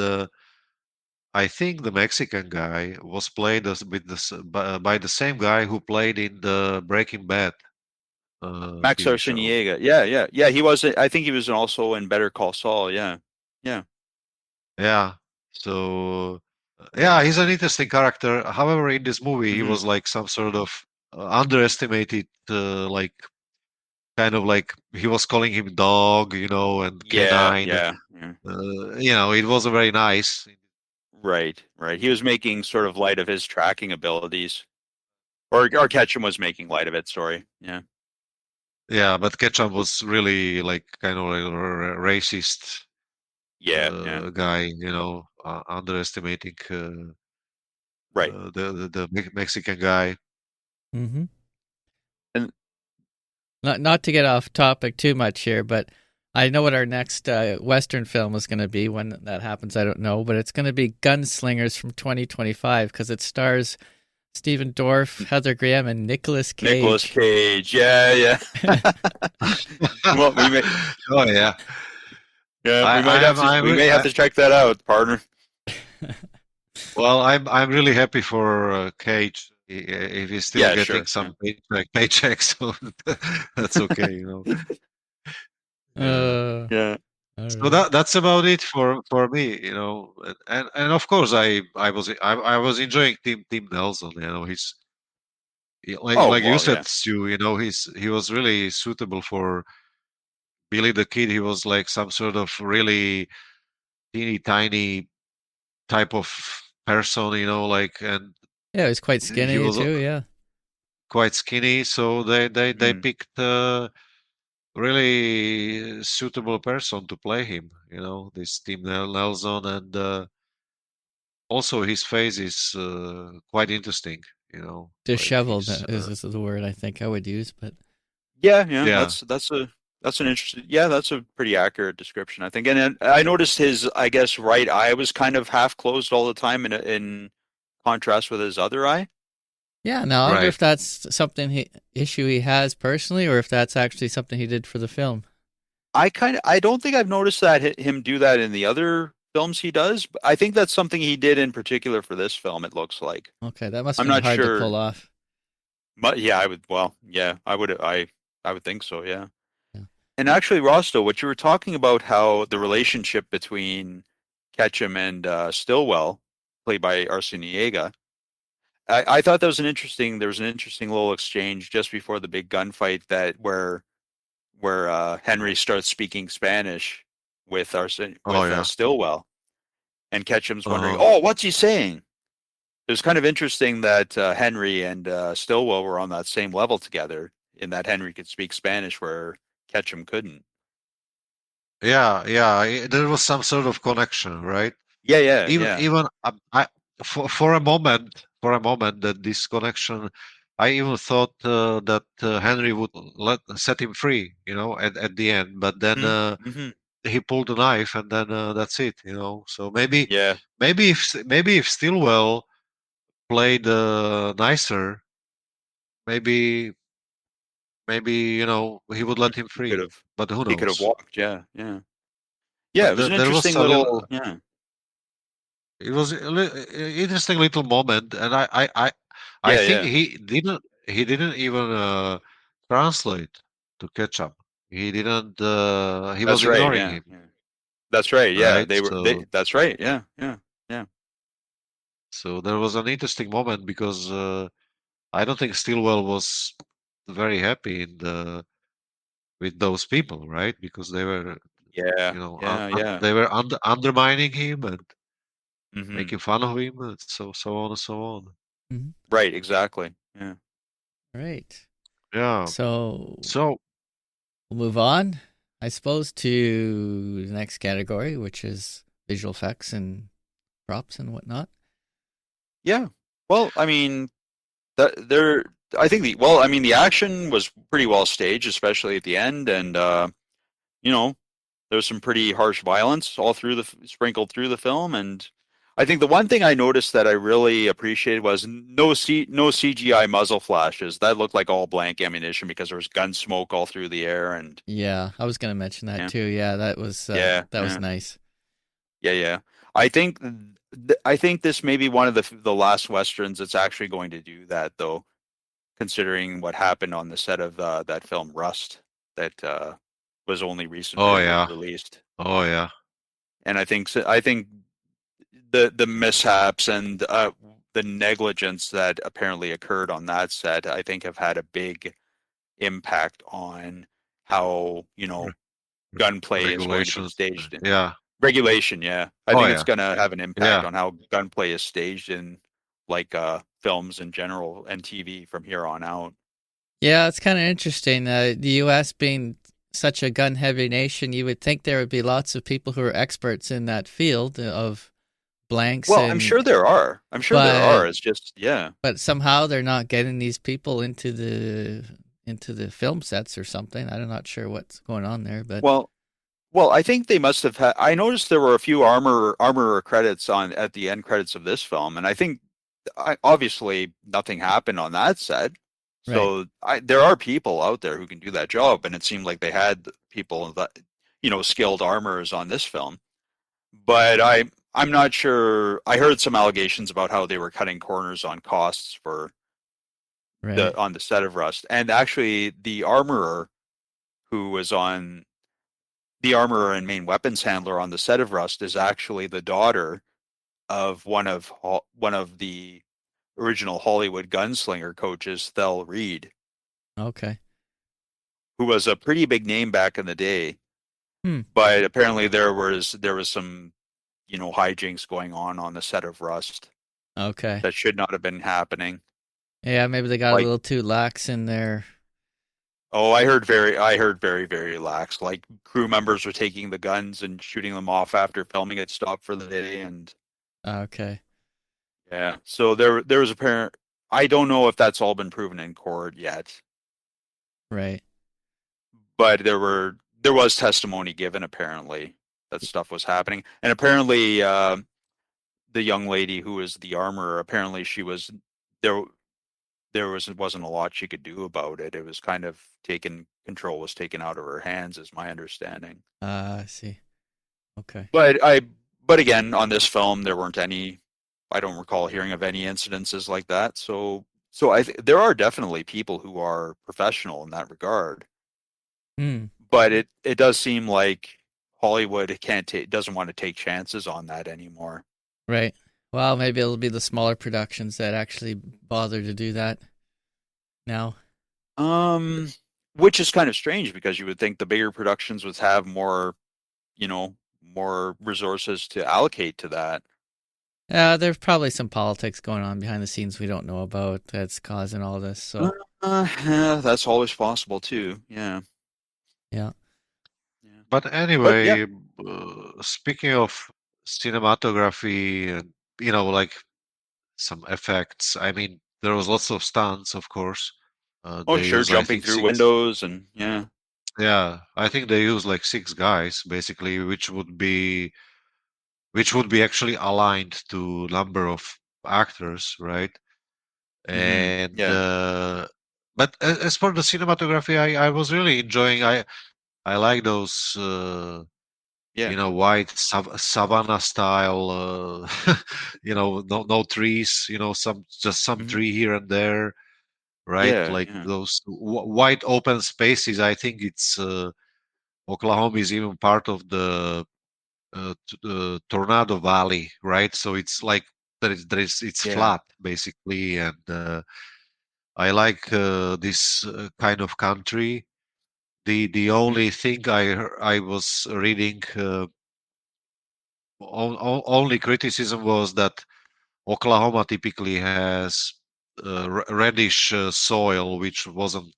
I think the Mexican guy was played by the same guy who played in the Breaking Bad Max TV show. Arciniega. Yeah. He was. I think he was also in Better Call Saul. Yeah. Yeah. So yeah, he's an interesting character. However, in this movie, he Mhm. was like some sort of underestimated, like kind of like he was calling him dog, and Yeah. canine. Yeah. It wasn't very nice. Right. He was making sort of light of his tracking abilities, or Ketchum was making light of it. Sorry. Yeah. Yeah, but Ketchum was really like kind of like a racist Yeah. guy, underestimating Right. the Mexican guy. Mm-hmm. And Not to get off topic too much here, but I know what our next Western film is going to be. When that happens, I don't know, but it's going to be Gunslingers from 2025 because it stars Stephen Dorff, Heather Graham, and Nicolas Cage. Nicolas Cage. Yeah. Well, we may. Oh yeah. Yeah, we may have to check that out, partner. Well, I'm really happy for Cage if he's still getting some paycheck, so that's okay, Yeah. So that's about it for me, and of course I was enjoying Tim Nelson, he's like you said, Stu, he was really suitable for Billy the Kid. He was like some sort of really teeny tiny type of person, and yeah, he was quite skinny he was too. Yeah, quite skinny, so they picked a really suitable person to play him. This Tim Nelson, and also his face is quite interesting. disheveled is the word I think I would use, but Yeah. Yeah. That's an interesting. Yeah, that's a pretty accurate description, I think. And I noticed his, I guess, right eye was kind of half closed all the time, in contrast with his other eye. yeah. Now I wonder Right. if that's something issue he has personally, or if that's actually something he did for the film. I don't think I've noticed him do that in the other films he does, but I think that's something he did in particular for this film. It looks like. Okay, that must I'm be not hard sure. to pull off. But yeah, I would. Well, yeah, I would. I would think so. Yeah. Yeah. And actually, Rosto, what you were talking about, how the relationship between Ketchum and Stillwell, played by Arciniega, I thought that was there was an interesting little exchange just before the big gunfight where Henry starts speaking Spanish with Stillwell, and Ketchum's wondering, Uh-huh. oh, what's he saying? It was kind of interesting that Henry and Stillwell were on that same level together, in that Henry could speak Spanish where Ketchum couldn't. Yeah. There was some sort of connection, right? Yeah. Even for a moment, that this connection, I even thought that Henry would set him free, at the end. But then Mm-hmm. he pulled the knife, and then that's it, So maybe Yeah, if Stillwell played nicer, maybe he would let him he could free. have But who he could have knows? walked. Yeah. But It was an there was interesting a little. little. Yeah. It was interesting little moment, and I think Yeah. he didn't even translate to Ketchum. He didn't. He was That's right. ignoring Yeah. him, That's right. Yeah. right? They were. That's right. Yeah. So there was an interesting moment because I don't think Stilwell was very happy with those people, right? Because they were, Yeah. they were undermining him and Hmm. making fun of him, and so on and so on. Mm-hmm. Right. Exactly. Yeah. Right. Yeah. So So we'll move on, I suppose, to the next category, which is visual effects and props and whatnot. Yeah. Well, I mean, I think the action was pretty well staged, especially at the end, and there was some pretty harsh violence all through sprinkled through the film, and I think the one thing I noticed that I really appreciated was no CGI muzzle flashes. That looked like all blank ammunition because there was gun smoke all through the air, and Yeah, I was going to mention that too. Yeah, that was yeah, that was nice. Yeah. I think I think this may be one of the last westerns that's actually going to do that, though, considering what happened on the set of that film Rust that was only Oh recently yeah. released. Oh yeah. And I think the mishaps and the negligence that apparently occurred on that set, I think, have had a big impact on how gunplay is going to be Regulations. staged in Yeah. regulation. Yeah, I Oh think it's yeah. going to have an impact Yeah. on how gunplay is staged in like films in general and TV from here on out. Yeah, it's kind of interesting. The U.S. being such a gun-heavy nation, you would think there would be lots of people who are experts in that field of blanks. Well, I'm sure there are. I'm sure there are. It's just, yeah. But somehow they're not getting these people into the film sets or something. I'm not sure what's going on there, but Well, I think they must have had. I noticed there were a few armorer credits at the end credits of this film, and I think obviously nothing happened on that set. So there are people out there who can do that job, and it seemed like they had people that skilled armorers on this film. But I'm not sure. I heard some allegations about how they were cutting corners on costs for on the set of Rust, and actually the armorer who was on the armorer and main weapons handler on the set of Rust is actually the daughter of one of the original Hollywood gunslinger coaches, Thel Reed. Okay. Who was a pretty big name back in the day. But apparently there was some, hijinks going on the set of Rust. Okay. That should not have been happening. Yeah, maybe they got a little too lax in there. Oh, I heard very, very lax. Like crew members were taking the guns and shooting them off after filming it stopped for the day, and okay. Yeah. So there was apparent. I don't know if that's all been proven in court yet. Right. But there was testimony given apparently that stuff was happening, and apparently the young lady who was the armorer, apparently she was there. Wasn't a lot she could do about it. It was kind of control was taken out of her hands, is my understanding. I see. Okay. But again, on this film, there weren't any. I don't recall hearing of any incidences like that. So there are definitely people who are professional in that regard. But it does seem like Hollywood doesn't want to take chances on that anymore. Right. Well, maybe it'll be the smaller productions that actually bother to do that now. Which is kind of strange because you would think the bigger productions would have more, more resources to allocate to that. There's probably some politics going on behind the scenes we don't know about that's causing all this. So Yeah, that's always possible too. Yeah. Yeah. But anyway, speaking of cinematography and like some effects, I mean, there was lots of stunts, of course. They Sure, use, jumping through windows and yeah. Yeah, I think they use like 6 guys basically, which would be actually aligned to number of actors, right? And but as for the cinematography, I was really enjoying. I like those white savanna style no trees, some tree here and there, right? Like those white open spaces. I think it's Oklahoma is even part of the Tornado Valley, right? So it's like it's flat basically, and I like this kind of country. The only thing I was reading, only criticism was that Oklahoma typically has reddish soil, which wasn't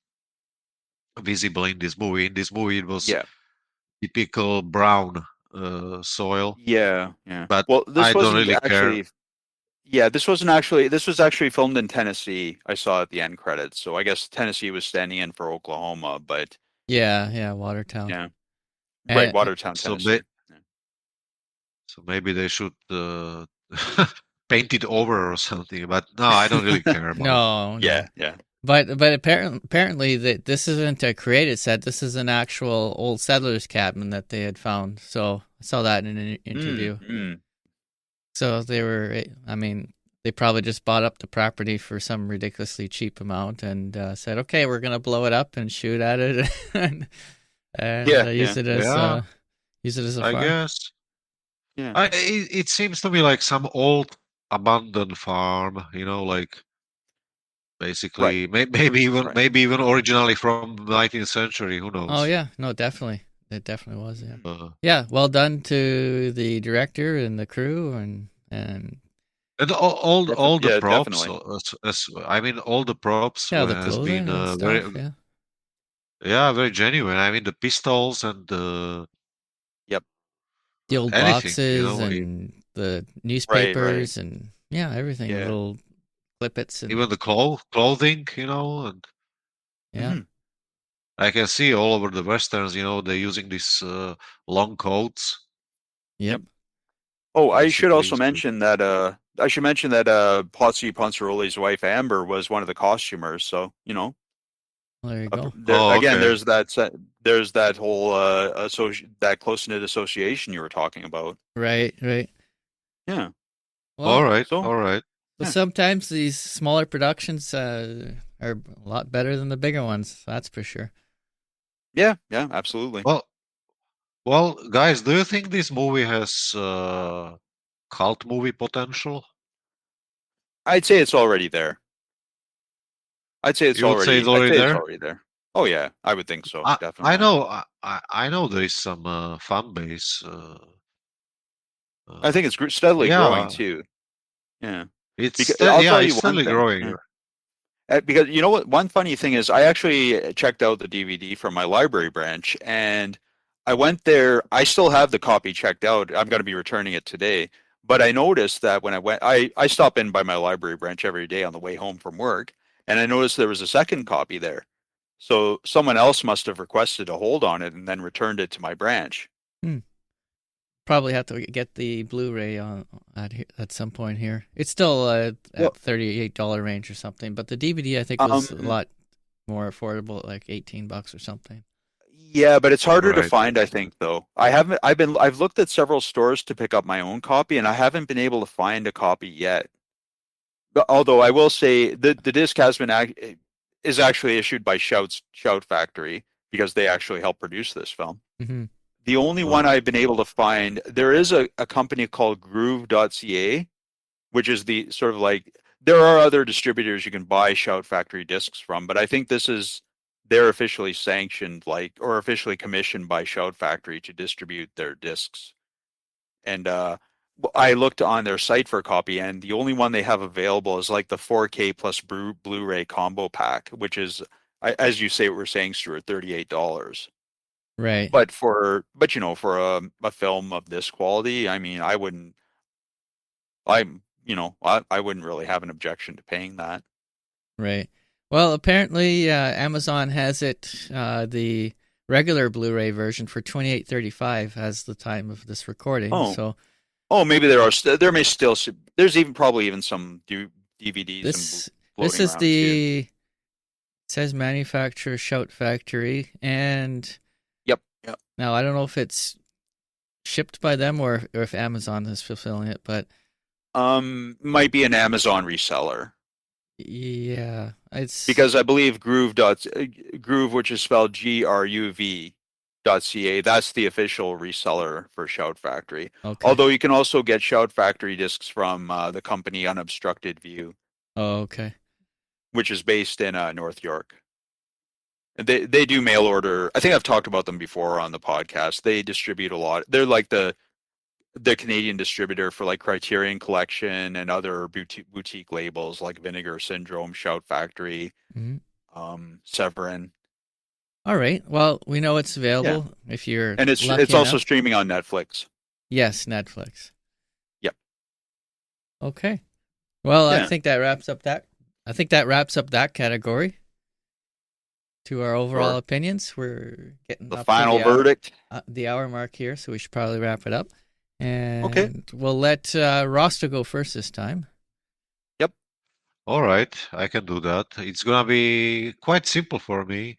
visible in this movie. In this movie, it was typical brown soil. Yeah. But well, this I don't wasn't really actually. care. Yeah, this was actually filmed in Tennessee. I saw at the end credits. So I guess Tennessee was standing in for Oklahoma, but yeah, Watertown. Yeah. Right, Watertown, Tennessee. So maybe they should paint it over or something. But no, I don't really care about No. Yeah. But apparently this isn't a created set. This is an actual old settlers cabin that they had found. So I saw that in an interview. So they were, I mean, they probably just bought up the property for some ridiculously cheap amount and said, "Okay, we're gonna blow it up and shoot at it and, use it as Yeah, use it as a I farm." guess. Yeah. It seems to me like some old abandoned farm, like basically Right. Right. maybe even originally from the 19th century. Who Oh knows? yeah, no, definitely, it definitely was. Yeah, Uh, yeah. Well done to the director and the crew and and all the Yeah, props, definitely. I mean, all the props yeah, the has been clothing and very, stuff. Yeah, yeah, very genuine. I mean, the pistols and Yep. the old anything, boxes and the Right, right. newspapers and yeah, everything. Yeah. Little clippets even and the clothing, and yeah, Hmm. I can see all over the westerns, they're using these long coats, yep. Yep. Oh, basically. I should mention that Potsy Ponciroli's wife Amber was one of the costumers, so Well, there you go. there Oh, again okay. there's that whole that close-knit association you were talking about. Right, right. Yeah. All Well, right, So, all right. so yeah. sometimes these smaller productions are a lot better than the bigger ones. That's for sure. Yeah, absolutely. Well, guys, do you think this movie has cult movie potential? I'd say it's already there. I'd say You would say it's already it's there? already there. Oh yeah, I would think so, I definitely. know, I know there is some fan base. I Uh, think it's steadily growing yeah, too. Yeah. it's Because I'll tell it's you one steadily thing. growing. Yeah. Because you know what? One funny thing is, I actually checked out the DVD from my library branch, and I went there. I still have the copy checked out. I'm going to be returning it today. But I noticed that when I stop in by my library branch every day on the way home from work, and I noticed there was a second copy there. So someone else must have requested a hold on it and then returned it to my branch. Hmm. Probably have to get the Blu-ray on at some point here. It's still at Well, $38 range or something, but the DVD I think was a um, lot more affordable, like $18 or something. yeah, but it's harder to Right. find, I think, though. I've looked at several stores to pick up my own copy, and I haven't been able to find a copy yet. Although I will say the disc has been is actually issued by Shout Factory because they actually helped produce this film. Mm-hmm. The only Uh, one I've been able to find, there is a company called Groove.ca, which is the sort of like there are other distributors you can buy Shout Factory discs from, but I think they're officially sanctioned or officially commissioned by Shout Factory to distribute their discs. And I looked on their site for a copy, and the only one they have available is like the 4K plus Blu-ray combo pack, which is, as you say, we're saying, Stuart, $38. Right, But for a film of this quality, I mean, I wouldn't really have an objection to paying that. right. Well, apparently Amazon has it the regular Blu-ray version for $28.35 as the time of this recording. Oh, So maybe there may still there's probably even some DVDs and this floating is around too. it says manufacturer Shout Factory, and Yep. Yep. now I don't know if it's shipped by them or if Amazon is fulfilling it, but Might be an Amazon reseller yeah, it's because I believe Groove, which is spelled GRUV.ca, that's the official reseller for Shout Factory. okay. Although you can also get Shout Factory discs from the company Unobstructed View, Oh, okay. which is based in North York. And they do mail order. I think I've talked about them before on the podcast. They distribute a lot. They're like the Canadian distributor for like Criterion Collection and other boutique labels like Vinegar Syndrome, Shout Factory, Mhm. Severin. All right. Well, we know it's Yeah, available if you're and it's lucky also enough. streaming on Netflix. Yes, Netflix. Yep. Okay. Well, Yeah. I think that wraps up that category. To our overall Sure. opinions, we're getting The up final to the hour, verdict. the hour mark here, so we should probably wrap it up. And Okay. we'll let Rosta go first this time. Yep. all right, I can do that. It's gonna be quite simple for me.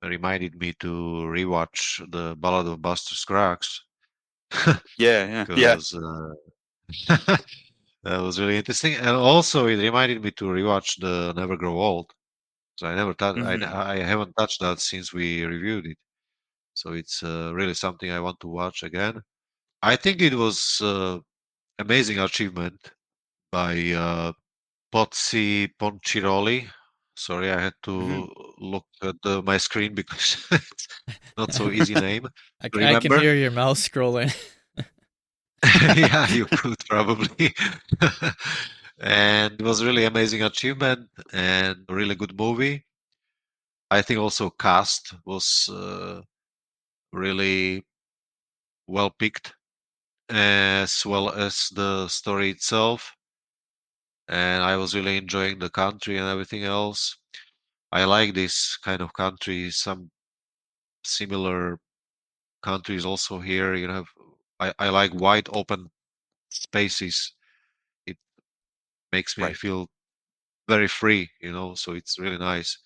It reminded me to rewatch the Ballad of Buster Scruggs Yeah. because That was really interesting, and also it reminded me to rewatch the Never Grow Old. So Mhm. I haven't touched that since we reviewed it. So it's really something I want to watch again. I think it was amazing achievement by Potsy Ponciroli. Sorry, I had Mhm. to look at my screen because it's not so easy name to I can remember. hear your mouse scrolling. Yeah, you could probably. And it was really amazing achievement and a really good movie. I think also cast was really well picked, as well as the story itself. And I was really enjoying the country and everything else. I like this kind of country. Some similar countries also here. You know, I like wide open spaces. It makes me Right. feel very free, you know, so it's really nice.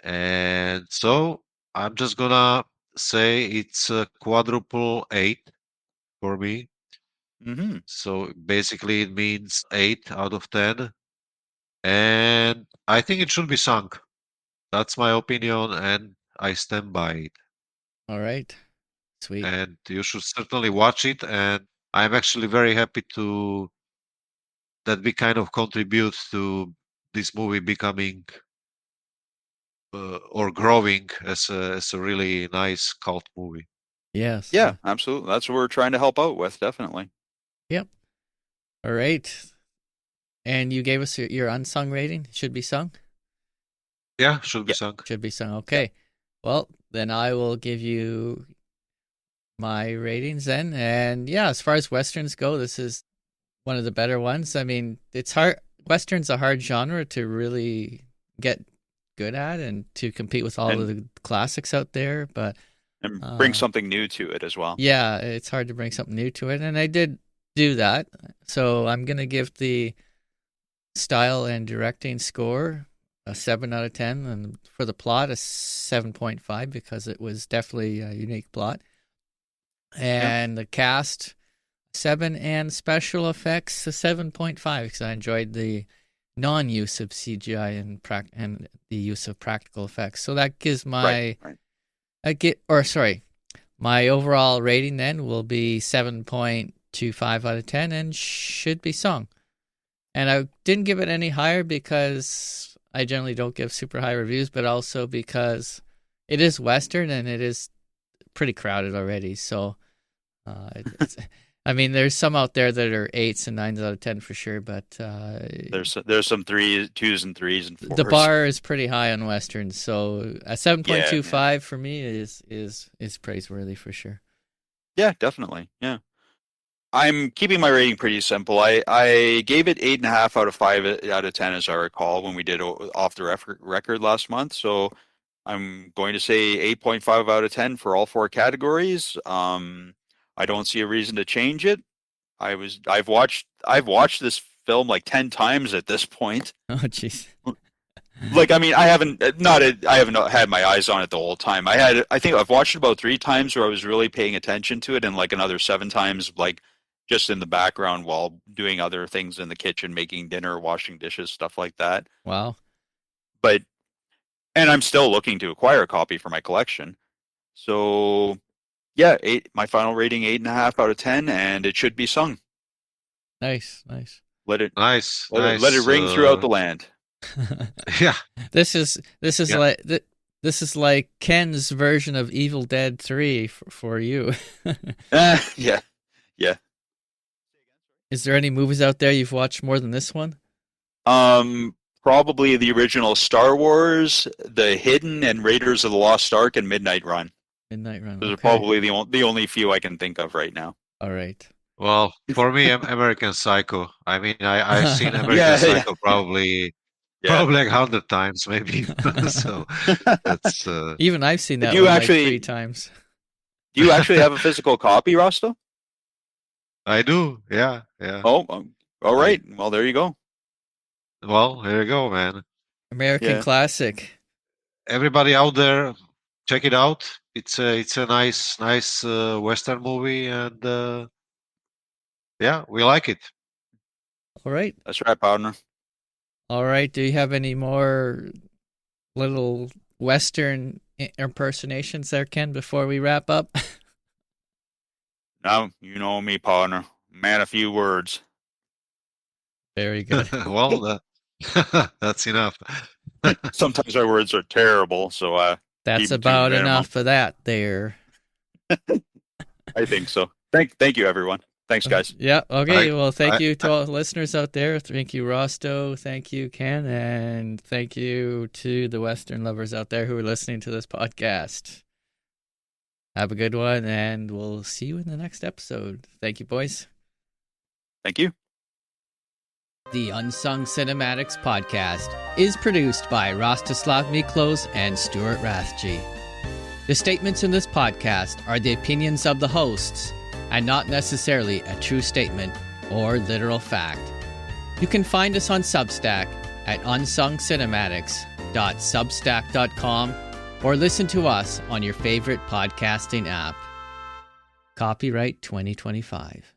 And so I'm just gonna say it's a quadruple 8 for me. Mhm. So basically it means 8 out of 10. And I think it should be sunk. That's my opinion, and I stand by it. All right. Sweet. And you should certainly watch it. And I'm actually very happy to that we kind of contribute to this movie becoming or growing as a really nice cult movie. Yes. Yeah, absolutely. That's what we're trying to help out with, definitely. Yep. All right. And you gave us your unsung rating. Should be sung. Yeah, should be Yeah. sunk. Should be sung. Yeah. Okay. Well, then I will give you my ratings then. And yeah, as far as westerns go, this is one of the better ones. I mean, it's hard. Western's a hard genre to really get good at and to compete with all of And the classics out there. But bring something new to it as well. yeah, it's hard to bring something new to it. And I did do that. So I'm going to give the style and directing score a 7 out of 10. And for the plot, a 7.5 because it was definitely a unique plot. And the cast, 7, and special effects, a 7.5 because I enjoyed the non-use of CGI and the use of practical effects. So that gives my Right. my overall rating then will be 7.25 out of 10 and should be sung. And I didn't give it any higher because I generally don't give super high reviews, but also because it is Western and it is pretty crowded already. So, I mean, there's some out there that are 8s and 9s out of 10 for sure, but There's some 2s and 3s and 4s. the bar is pretty high on Westerns. So a 7.25 Yeah. for me is praiseworthy for sure. Yeah, definitely. Yeah. I'm keeping my rating pretty simple. I gave it 8.5 out of 5 out of 10, as I recall, when we did off the record last month. So I'm going to say 8.5 out of 10 for all 4 categories. I don't see a reason to change it. I've watched this film like 10 times at this point. Oh, jeez. Like, I mean, I haven't had my eyes on it the whole time. I think I've watched it about 3 times where I was really paying attention to it, and like another 7 times, like just in the background while doing other things in the kitchen, making dinner, washing dishes, stuff like that. Wow. But and I'm still looking to acquire a copy for my collection. So yeah, my final rating 8.5 out of 10, and it should be sung. Nice. Let it Nice, let it nice. ring throughout the land. Yeah, This is yeah. like this is like Ken's version of Evil Dead 3 for you. Yeah, yeah. Is there any movies out there you've watched more than this one? Probably the original Star Wars, The Hidden, and Raiders of the Lost Ark, and Midnight Run. Midnight Run. Those are Okay. probably the only few I can think of right now. All right. Well, for me, American Psycho. I mean, I've seen American Yeah, Psycho probably yeah. like 100 times, maybe. So that's Even I've seen that Do you one like 3 actually times. do you actually have a physical copy, Rosto? I do. Yeah, yeah. Oh, all I right. Well, there you go. well, here you go, man. American Yeah. classic. Everybody out there, check it out. It's a nice Western movie, and Yeah, we like it. All right. That's right, partner. All right. Do you have any more little Western impersonations there, Ken, before we wrap up? Now, you know me, partner. Man, a few words. Very good. Well, that's enough. Sometimes our words are terrible, so That's keep it to about minimum. enough of that there. I think so. Thank you, everyone. Thanks, guys. Yeah. Okay. Well, thank I- you to all the listeners out there. Thank you, Rosto. Thank you, Ken. And thank you to the Western lovers out there who are listening to this podcast. Have a good one, and we'll see you in the next episode. Thank you, boys. Thank you. The Unsung Cinematics podcast is produced by Rastislav and Stewart Rathje. The statements in this podcast are the opinions of the hosts and not necessarily a true statement or literal fact. You can find us on Substack at unsungcinematics.substack.com or listen to us on your favorite podcasting app. Copyright 2025.